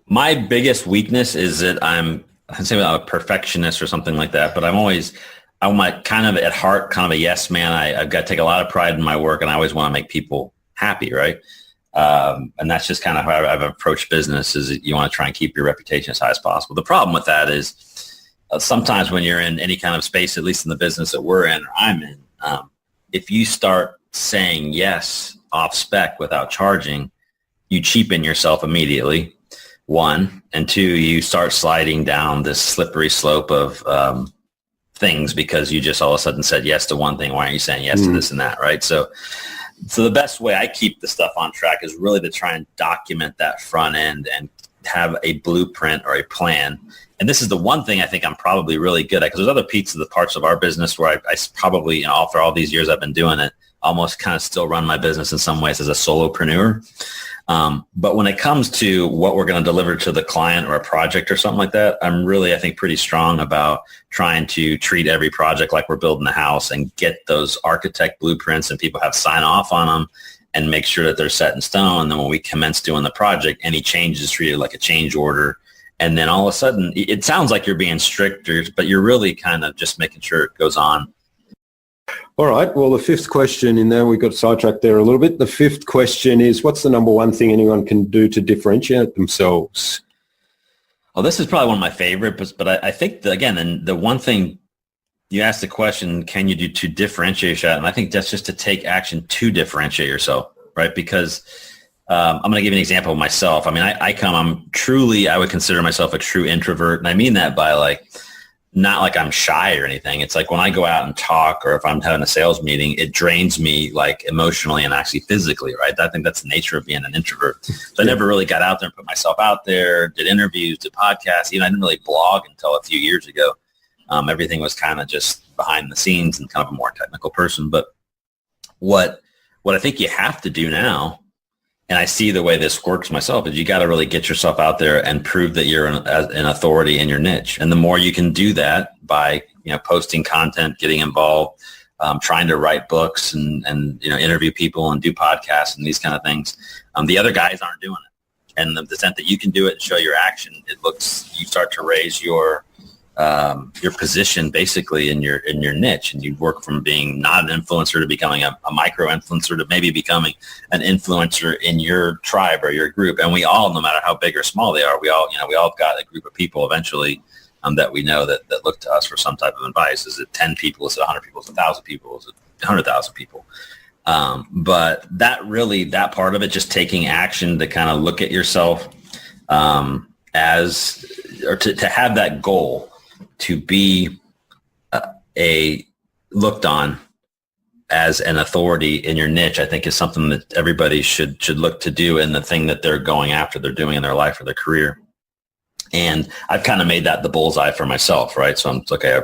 J: My biggest weakness is that I'm a perfectionist or something like that, but I'm kind of at heart, kind of a yes man. I've got to take a lot of pride in my work, and I always want to make people happy, right? And that's just kind of how I've approached business, is that you want to try and keep your reputation as high as possible. The problem with that is sometimes when you're in any kind of space, at least in the business that we're in or I'm in, if you start saying yes off spec without charging, you cheapen yourself immediately. One, and two, you start sliding down this slippery slope of things because you just all of a sudden said yes to one thing. Why aren't you saying yes to this and that, right? So the best way I keep the stuff on track is really to try and document that front end and have a blueprint or a plan. And this is the one thing I think I'm probably really good at, because there's other pieces of the parts of our business where I probably, after all these years I've been doing it, almost kind of still run my business in some ways as a solopreneur. But when it comes to what we're going to deliver to the client or a project or something like that, I'm really, I think, pretty strong about trying to treat every project like we're building a house and get those architect blueprints and people have sign off on them and make sure that they're set in stone. And then when we commence doing the project, any change is treated like a change order. And then all of a sudden, it sounds like you're being stricter, but you're really kind of just making sure it goes on.
B: All right. Well, the fifth question in there, we got sidetracked there a little bit. The fifth question is, what's the number one thing anyone can do to differentiate themselves?
J: Well, this is probably one of my favorites, but I think, the one thing you asked the question, can you do to differentiate yourself? And I think that's just to take action to differentiate yourself, right? Because I'm going to give you an example of myself. I mean, I would consider myself a true introvert. And I mean that by not like I'm shy or anything. It's like when I go out and talk, or if I'm having a sales meeting, it drains me like emotionally and actually physically, right? I think that's the nature of being an introvert. So I never really got out there and put myself out there, did interviews, did podcasts. I didn't really blog until a few years ago. Everything was kind of just behind the scenes and kind of a more technical person. But what I think you have to do now, and I see the way this works myself, is you got to really get yourself out there and prove that you're an authority in your niche. And the more you can do that by, posting content, getting involved, trying to write books and interview people and do podcasts and these kind of things, the other guys aren't doing it. And the extent that you can do it and show your action, you start to raise your position basically in your niche, and you work from being not an influencer to becoming a micro influencer to maybe becoming an influencer in your tribe or your group. And we all, no matter how big or small they are, we all have got a group of people eventually that we know that look to us for some type of advice. Is it 10 people? Is it 100 people? Is it 1,000 people? Is it 100,000 people? But that part of it, just taking action to kind of look at yourself to have that goal to be looked on as an authority in your niche, I think is something that everybody should look to do, and the thing that they're going after, they're doing in their life or their career. And I've kind of made that the bullseye for myself, right? So I'm okay.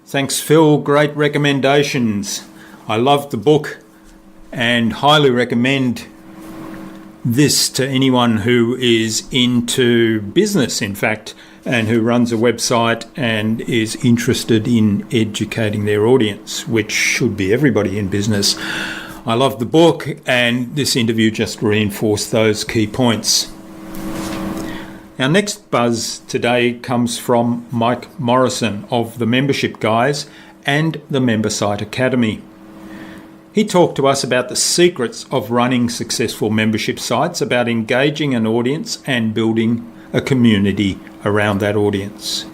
D: Thanks, Phil. Great recommendations. I loved the book and highly recommend this to anyone who is into business, in fact, and who runs a website and is interested in educating their audience, which should be everybody in business. I love the book, and this interview just reinforced those key points. Our next buzz today comes from Mike Morrison of the Membership Guys and the Member Site Academy. He talked to us about the secrets of running successful membership sites, about engaging an audience and building a community around that audience.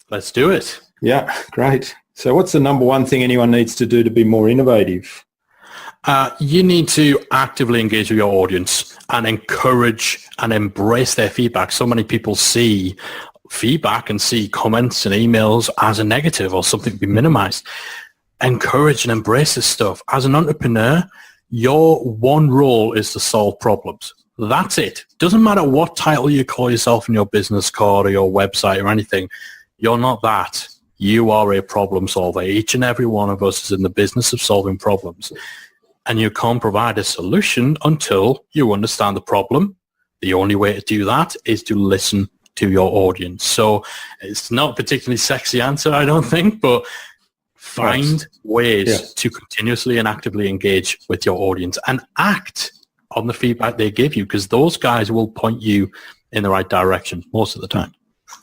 K: Let's do it.
B: Yeah, great. So what's the number one thing anyone needs to do to be more innovative?
K: You need to actively engage with your audience and encourage and embrace their feedback. So many people see feedback and see comments and emails as a negative or something to be minimized. Encourage and embrace this stuff. As an entrepreneur, your one role is to solve problems. That's it. Doesn't matter what title you call yourself in your business card or your website or anything. You're not that. You are a problem solver. Each and every one of us is in the business of solving problems. And you can't provide a solution until you understand the problem. The only way to do that is to listen to your audience. So it's not a particularly sexy answer, I don't think, but find ways to continuously and actively engage with your audience and act on the feedback they give you, because those guys will point you in the right direction most of the time.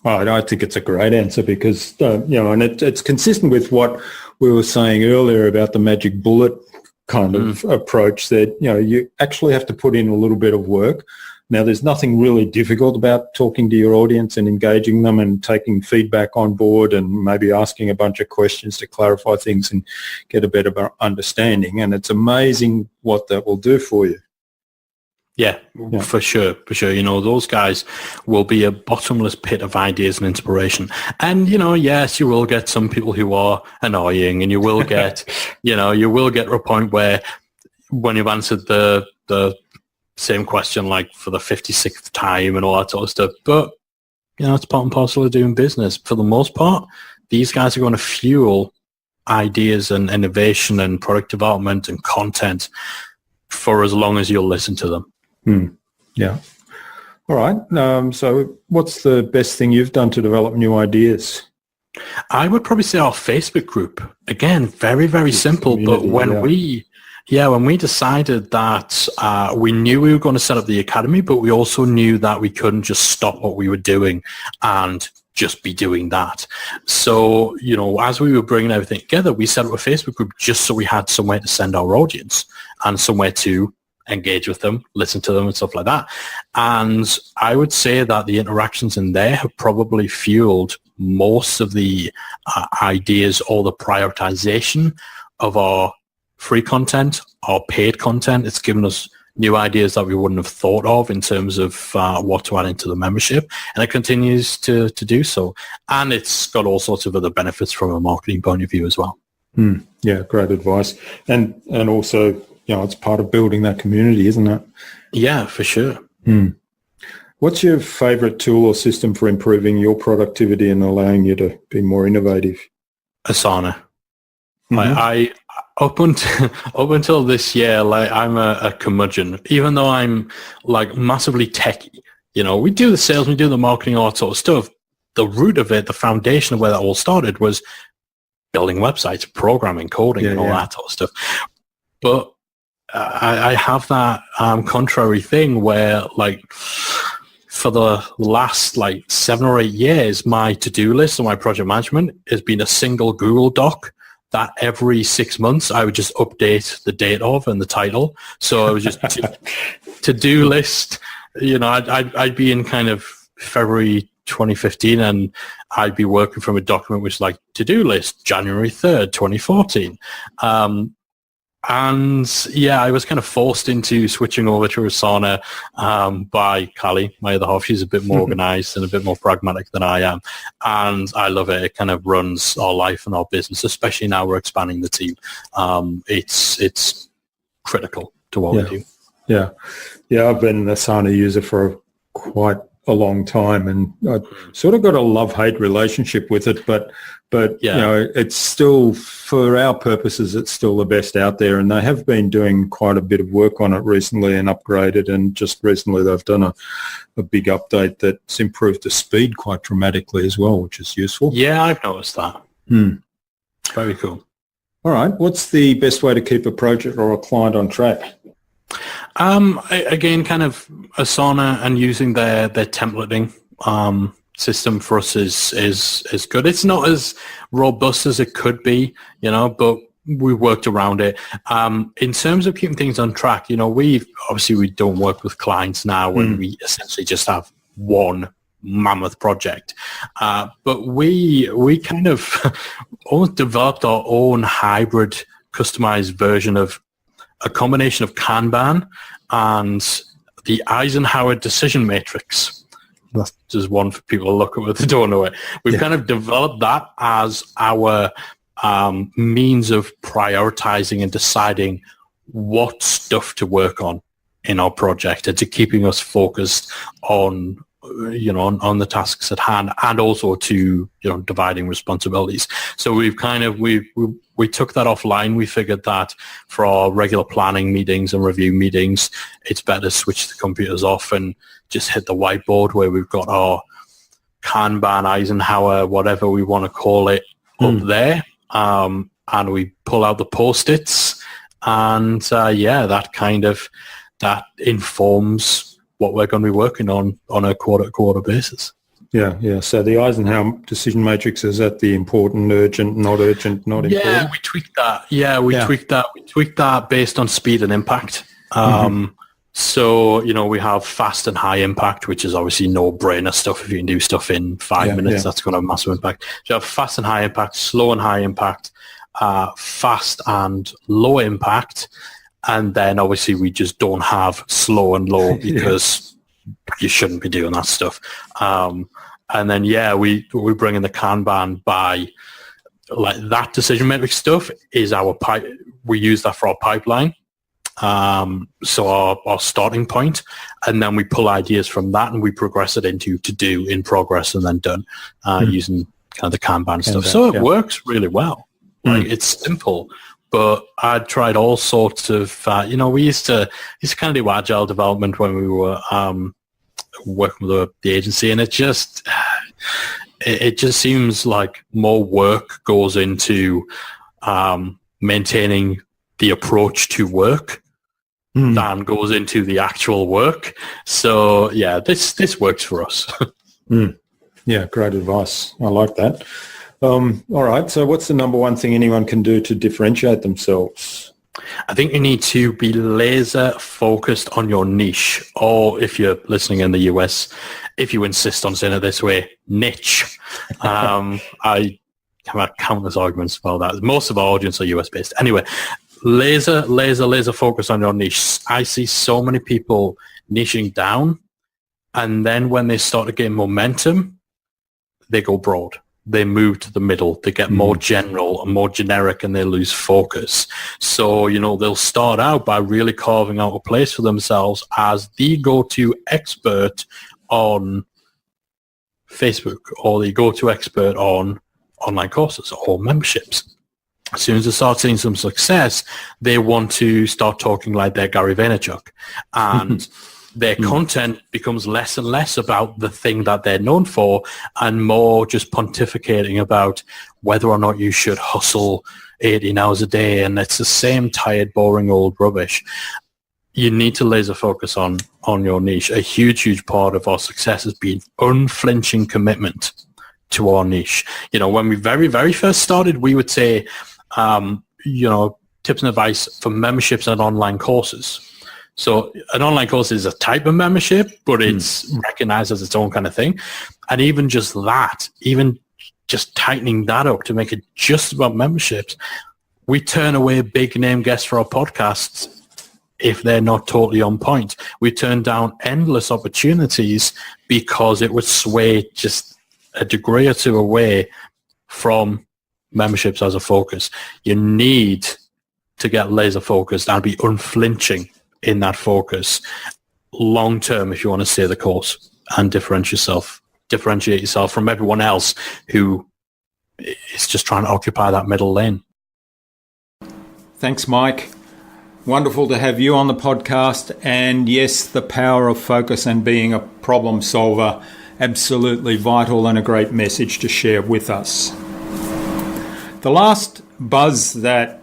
B: Well, I think it's a great answer because, and it's consistent with what we were saying earlier about the magic bullet kind of approach that, you actually have to put in a little bit of work. Now, there's nothing really difficult about talking to your audience and engaging them and taking feedback on board and maybe asking a bunch of questions to clarify things and get a better understanding. And it's amazing what that will do for you.
K: Yeah, for sure. Those guys will be a bottomless pit of ideas and inspiration. And, yes, you will get some people who are annoying, and you will get, you will get to a point where when you've answered the same question like for the 56th time and all that sort of stuff. But, it's part and parcel of doing business. For the most part, these guys are going to fuel ideas and innovation and product development and content for as long as you'll listen to them.
B: Yeah. All right. So what's the best thing you've done to develop new ideas?
K: I would probably say our Facebook group. Again, very, very simple. But when we decided that we knew we were going to set up the academy, but we also knew that we couldn't just stop what we were doing and just be doing that. So, as we were bringing everything together, we set up a Facebook group just so we had somewhere to send our audience and somewhere to engage with them, listen to them and stuff like that. And I would say that the interactions in there have probably fueled most of the ideas or the prioritization of our free content or paid content. It's given us new ideas that we wouldn't have thought of in terms of what to add into the membership, and it continues to do so. And it's got all sorts of other benefits from a marketing point of view as well.
B: Yeah, great advice. And also, it's part of building that community, isn't it?
K: Yeah, for sure.
B: What's your favorite tool or system for improving your productivity and allowing you to be more innovative?
K: Asana. I up until this year, like, I'm a curmudgeon, even though I'm like massively techy. We do the sales, we do the marketing, all that sort of stuff. The root of it, the foundation of where that all started was building websites, programming, coding, and all that sort of stuff. But I have that contrary thing where, like, for the last 7 or 8 years, my to-do list and my project management has been a single Google Doc that every 6 months I would just update the date of and the title. So it was just to-do list. I'd be in kind of February 2015 and I'd be working from a document which is like to-do list January 3rd, 2014. And yeah, I was kind of forced into switching over to Asana by Callie, my other half. She's a bit more organized and a bit more pragmatic than I am. And I love it. It kind of runs our life and our business, especially now we're expanding the team. It's critical to what we do. Yeah.
B: Yeah, I've been an Asana user for quite a long time, and I sort of got a love-hate relationship with it, but it's still, for our purposes, it's still the best out there, and they have been doing quite a bit of work on it recently and upgraded, and just recently they've done a big update that's improved the speed quite dramatically as well, which is useful.
K: Yeah, I've noticed that. Very cool.
B: All right, what's the best way to keep a project or a client on track?
K: Again, kind of Asana and using their templating system for us is good. It's not as robust as it could be, but we worked around it. In terms of keeping things on track, we don't work with clients now when we essentially just have one mammoth project. But we kind of almost developed our own hybrid customized version of a combination of Kanban and the Eisenhower decision matrix. That's just one for people to look at if they don't know it. We've kind of developed that as our means of prioritizing and deciding what stuff to work on in our project, and to keeping us focused on on the tasks at hand, and also to dividing responsibilities. So we've kind of we took that offline. We figured that for our regular planning meetings and review meetings, it's better to switch the computers off and just hit the whiteboard where we've got our Kanban, Eisenhower, whatever we want to call it, up there, and we pull out the Post-its, and that informs what we're going to be working on a quarter basis. Yeah. So the Eisenhower decision matrix, is that the important, urgent, not important? Yeah, we tweaked that. We tweaked that based on speed and impact. So, we have fast and high impact, which is obviously no-brainer stuff. If you can do stuff in 5 minutes, that's going to have massive impact. So you have fast and high impact, slow and high impact, fast and low impact. And then obviously we just don't have slow and low because you shouldn't be doing that stuff. And then, we bring in the Kanban by, like, that decision matrix stuff is our pipe. We use that for our pipeline. So our starting point, and then we pull ideas from that and we progress it into to do, in progress, and then done using kind of the Kanban stuff. So it works really well. Like, it's simple. But I tried all sorts of, we used to kind of do agile development when we were working with the agency, and it just seems like more work goes into maintaining the approach to work than goes into the actual work. So yeah, this works for us. Yeah, great advice. I like that. All right. So what's the number one thing anyone can do to differentiate themselves? I think you need to be laser focused on your niche, or if you're listening in the US, if you insist on saying it this way, niche. I have countless arguments about that. Most of our audience are US based. Anyway, laser focus on your niche. I see so many people niching down, and then when they start to gain momentum, they go broad. They move to the middle. They get more general and more generic, and they lose focus. So, they'll start out by really carving out a place for themselves as the go-to expert on Facebook, or the go-to expert on online courses or memberships. As soon as they start seeing some success, they want to start talking like they're Gary Vaynerchuk, and their content becomes less and less about the thing that they're known for and more just pontificating about whether or not you should hustle 18 hours a day. And it's the same tired, boring old rubbish. You need to laser focus on your niche. A huge part of our success has been unflinching commitment to our niche. When we very, very first started, we would say, tips and advice for memberships and online courses. So an online course is a type of membership, but it's recognized as its own kind of thing. And even just tightening that up to make it just about memberships, we turn away big name guests for our podcasts if they're not totally on point. We turn down endless opportunities because it would sway just a degree or two away from memberships as a focus. You need to get laser focused and be unflinching in that focus long term if you want to stay the course and differentiate yourself from everyone else who is just trying to occupy that middle lane.
D: Thanks, Mike. Wonderful to have you on the podcast. And yes, the power of focus and being a problem solver, absolutely vital and a great message to share with us. The last buzz that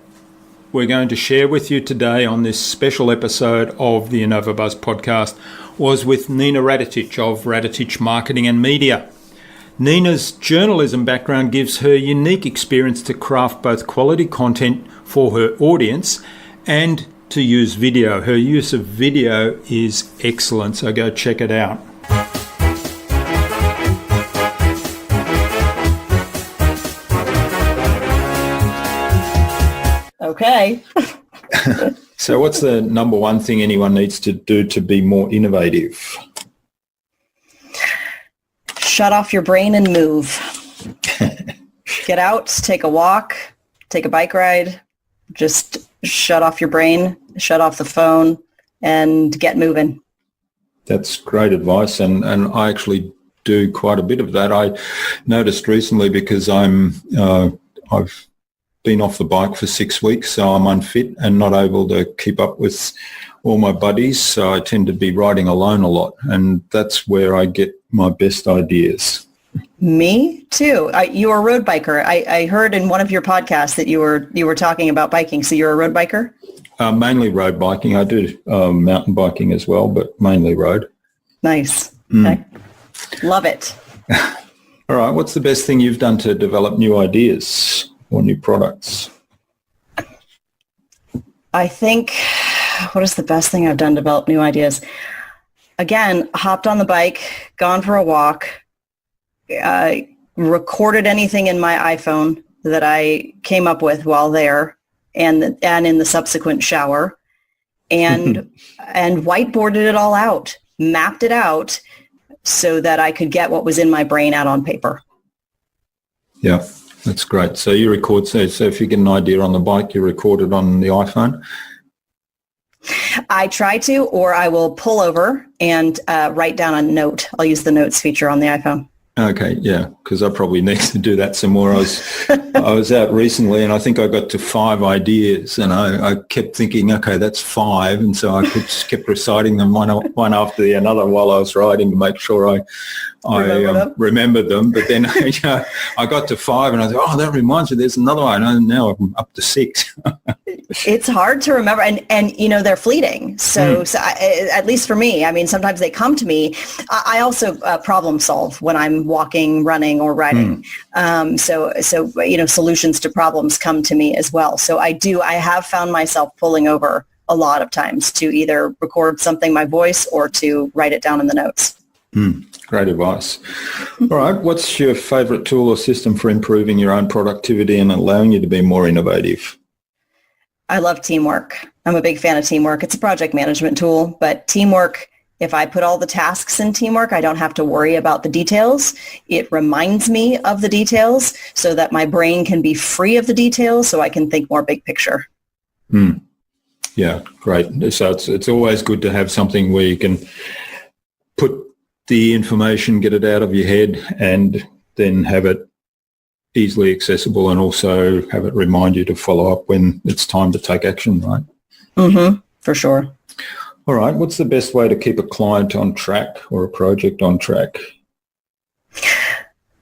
D: we're going to share with you today on this special episode of the InnovaBuzz podcast was with Nina Radetich of Radetich Marketing and Media. Nina's journalism background gives her unique experience to craft both quality content for her audience and to use video. Her use of video is excellent, so go check it out.
H: Okay.
D: So what's the number one thing anyone needs to do to be more innovative?
L: Shut off your brain and move. Get out, take a walk, take a bike ride, just shut off your brain, shut off the phone, and get moving.
D: That's great advice, and I actually do quite a bit of that. I noticed recently because I've been off the bike for 6 weeks, so I'm unfit and not able to keep up with all my buddies, so I tend to be riding alone a lot, and that's where I get my best ideas.
L: Me too. You're a road biker. I heard in one of your podcasts that you were talking about biking, so you're a road biker?
D: Mainly road biking. I do mountain biking as well, but mainly road.
L: Nice. Okay. Love it.
D: All right. What's the best thing you've done to develop new ideas or new products?
L: I think, what is the best thing I've done to develop new ideas? Again, hopped on the bike, gone for a walk, recorded anything in my iPhone that I came up with while there and in the subsequent shower, and and whiteboarded it all out, mapped it out so that I could get what was in my brain out on paper.
D: Yeah, that's great. So you record, so if you get an idea on the bike, you record it on the iPhone?
L: I try to, or I will pull over and write down a note. I'll use the notes feature on the iPhone.
D: Okay, yeah, because I probably need to do that some more. I was out recently and I think I got to 5 ideas and I kept thinking, okay, that's 5. And so I just kept reciting them one after the another while I was riding to make sure I remembered them. But then I got to 5 and I thought, oh, that reminds me, there's another one. And now I'm up to 6.
L: It's hard to remember, and you know, they're fleeting. So at least for me, I mean, sometimes they come to me. I also problem solve when I'm walking, running, or riding. So you know, solutions to problems come to me as well. So I have found myself pulling over a lot of times to either record something, my voice, or to write it down in the notes.
D: Great advice. All right. What's your favorite tool or system for improving your own productivity and allowing you to be more innovative?
L: I love teamwork. I'm a big fan of teamwork. It's a project management tool, but teamwork, if I put all the tasks in teamwork, I don't have to worry about the details. It reminds me of the details so that my brain can be free of the details so I can think more big picture.
D: Yeah, great. So it's always good to have something where you can put the information, get it out of your head, and then have it easily accessible, and also have it remind you to follow up when it's time to take action, right?
L: For sure.
D: All right. What's the best way to keep a client on track or a project on track?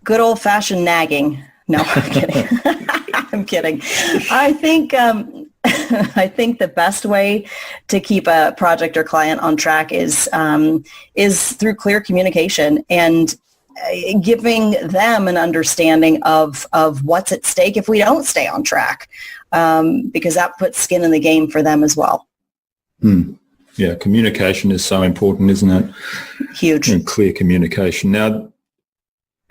L: Good old-fashioned nagging. No, I'm kidding. I'm kidding. I think the best way to keep a project or client on track is through clear communication and giving them an understanding of what's at stake if we don't stay on track, because that puts skin in the game for them as well.
D: Yeah, communication is so important, isn't it?
L: Huge.
D: And clear communication. Now,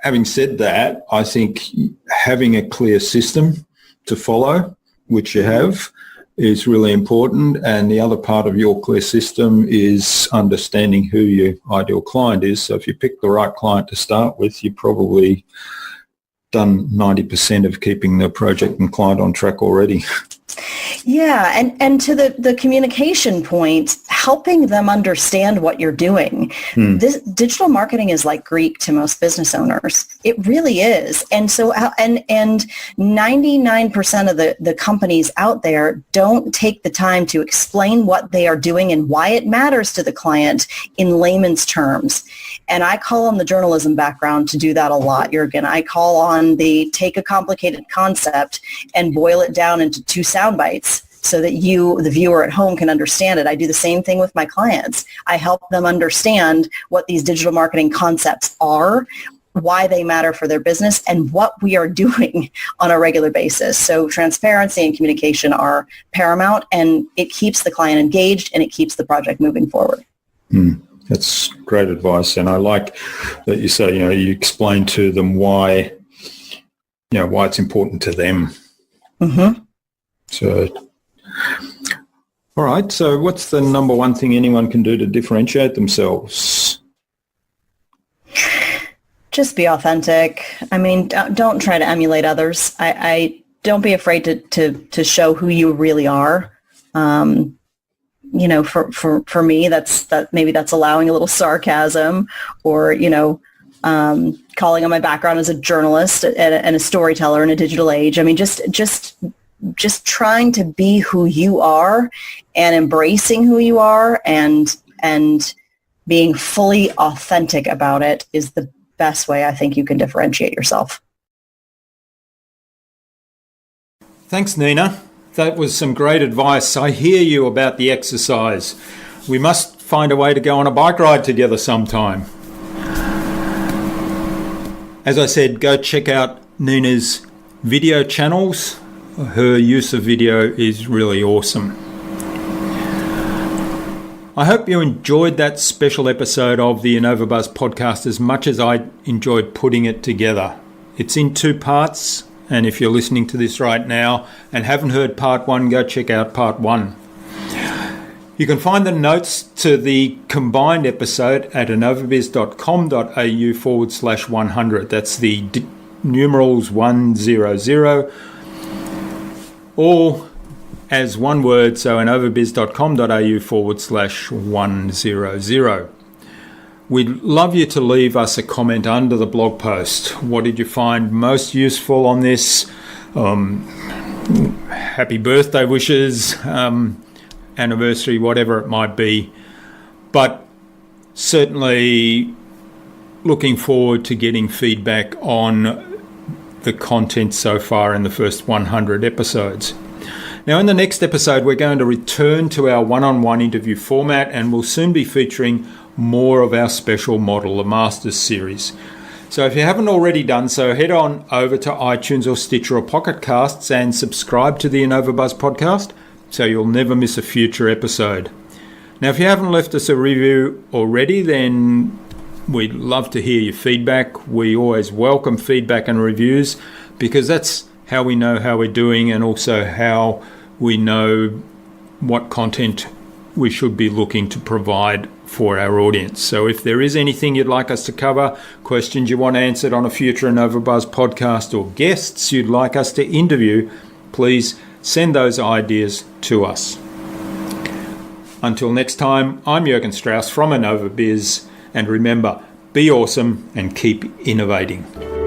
D: having said that, I think having a clear system to follow, which you have, is really important. And the other part of your clear system is understanding who your ideal client is. So if you pick the right client to start with, you've probably done 90% of keeping the project and client on track already.
L: Yeah, and to the communication point, helping them understand what you're doing. This digital marketing is like Greek to most business owners. It really is. And so, and 99% of the companies out there don't take the time to explain what they are doing and why it matters to the client in layman's terms. And I call on the journalism background to do that a lot, Jürgen. I call on the take a complicated concept and boil it down into 2 sound bites so that you, the viewer at home, can understand it. I do the same thing with my clients. I help them understand what these digital marketing concepts are, why they matter for their business, and what we are doing on a regular basis. So transparency and communication are paramount, and it keeps the client engaged and it keeps the project moving forward.
D: That's great advice. And I like that you say, you explain to them why it's important to them. So, all right. So what's the number one thing anyone can do to differentiate themselves?
L: Just be authentic. I mean, don't try to emulate others. I don't be afraid to show who you really are. For me, maybe that's allowing a little sarcasm, or calling on my background as a journalist and a storyteller in a digital age. I mean, just trying to be who you are and embracing who you are and being fully authentic about it is the best way I think you can differentiate yourself.
D: Thanks, Nina. That was some great advice. I hear you about the exercise. We must find a way to go on a bike ride together sometime. As I said, go check out Nina's video channels. Her use of video is really awesome. I hope you enjoyed that special episode of the InnovaBuzz podcast as much as I enjoyed putting it together. It's in 2 parts. And if you're listening to this right now and haven't heard part 1, go check out part 1. You can find the notes to the combined episode at innovabiz.com.au/100. That's the numerals 100, or as one word, so innovabiz.com.au/100. We'd love you to leave us a comment under the blog post. What did you find most useful on this? Happy birthday wishes, anniversary, whatever it might be. But certainly looking forward to getting feedback on the content so far in the first 100 episodes. Now, in the next episode, we're going to return to our one-on-one interview format, and we'll soon be featuring more of our special model, the Masters series. So if you haven't already done so, head on over to iTunes or Stitcher or Pocket Casts and subscribe to the InnovaBuzz podcast so you'll never miss a future episode. Now, if you haven't left us a review already, then we'd love to hear your feedback. We always welcome feedback and reviews because that's how we know how we're doing and also how we know what content we should be looking to provide for our audience. So if there is anything you'd like us to cover, questions you want answered on a future InnovaBuzz podcast, or guests you'd like us to interview, please send those ideas to us. Until next time, I'm Jürgen Strauss from InnovaBuzz, and remember, be awesome and keep innovating.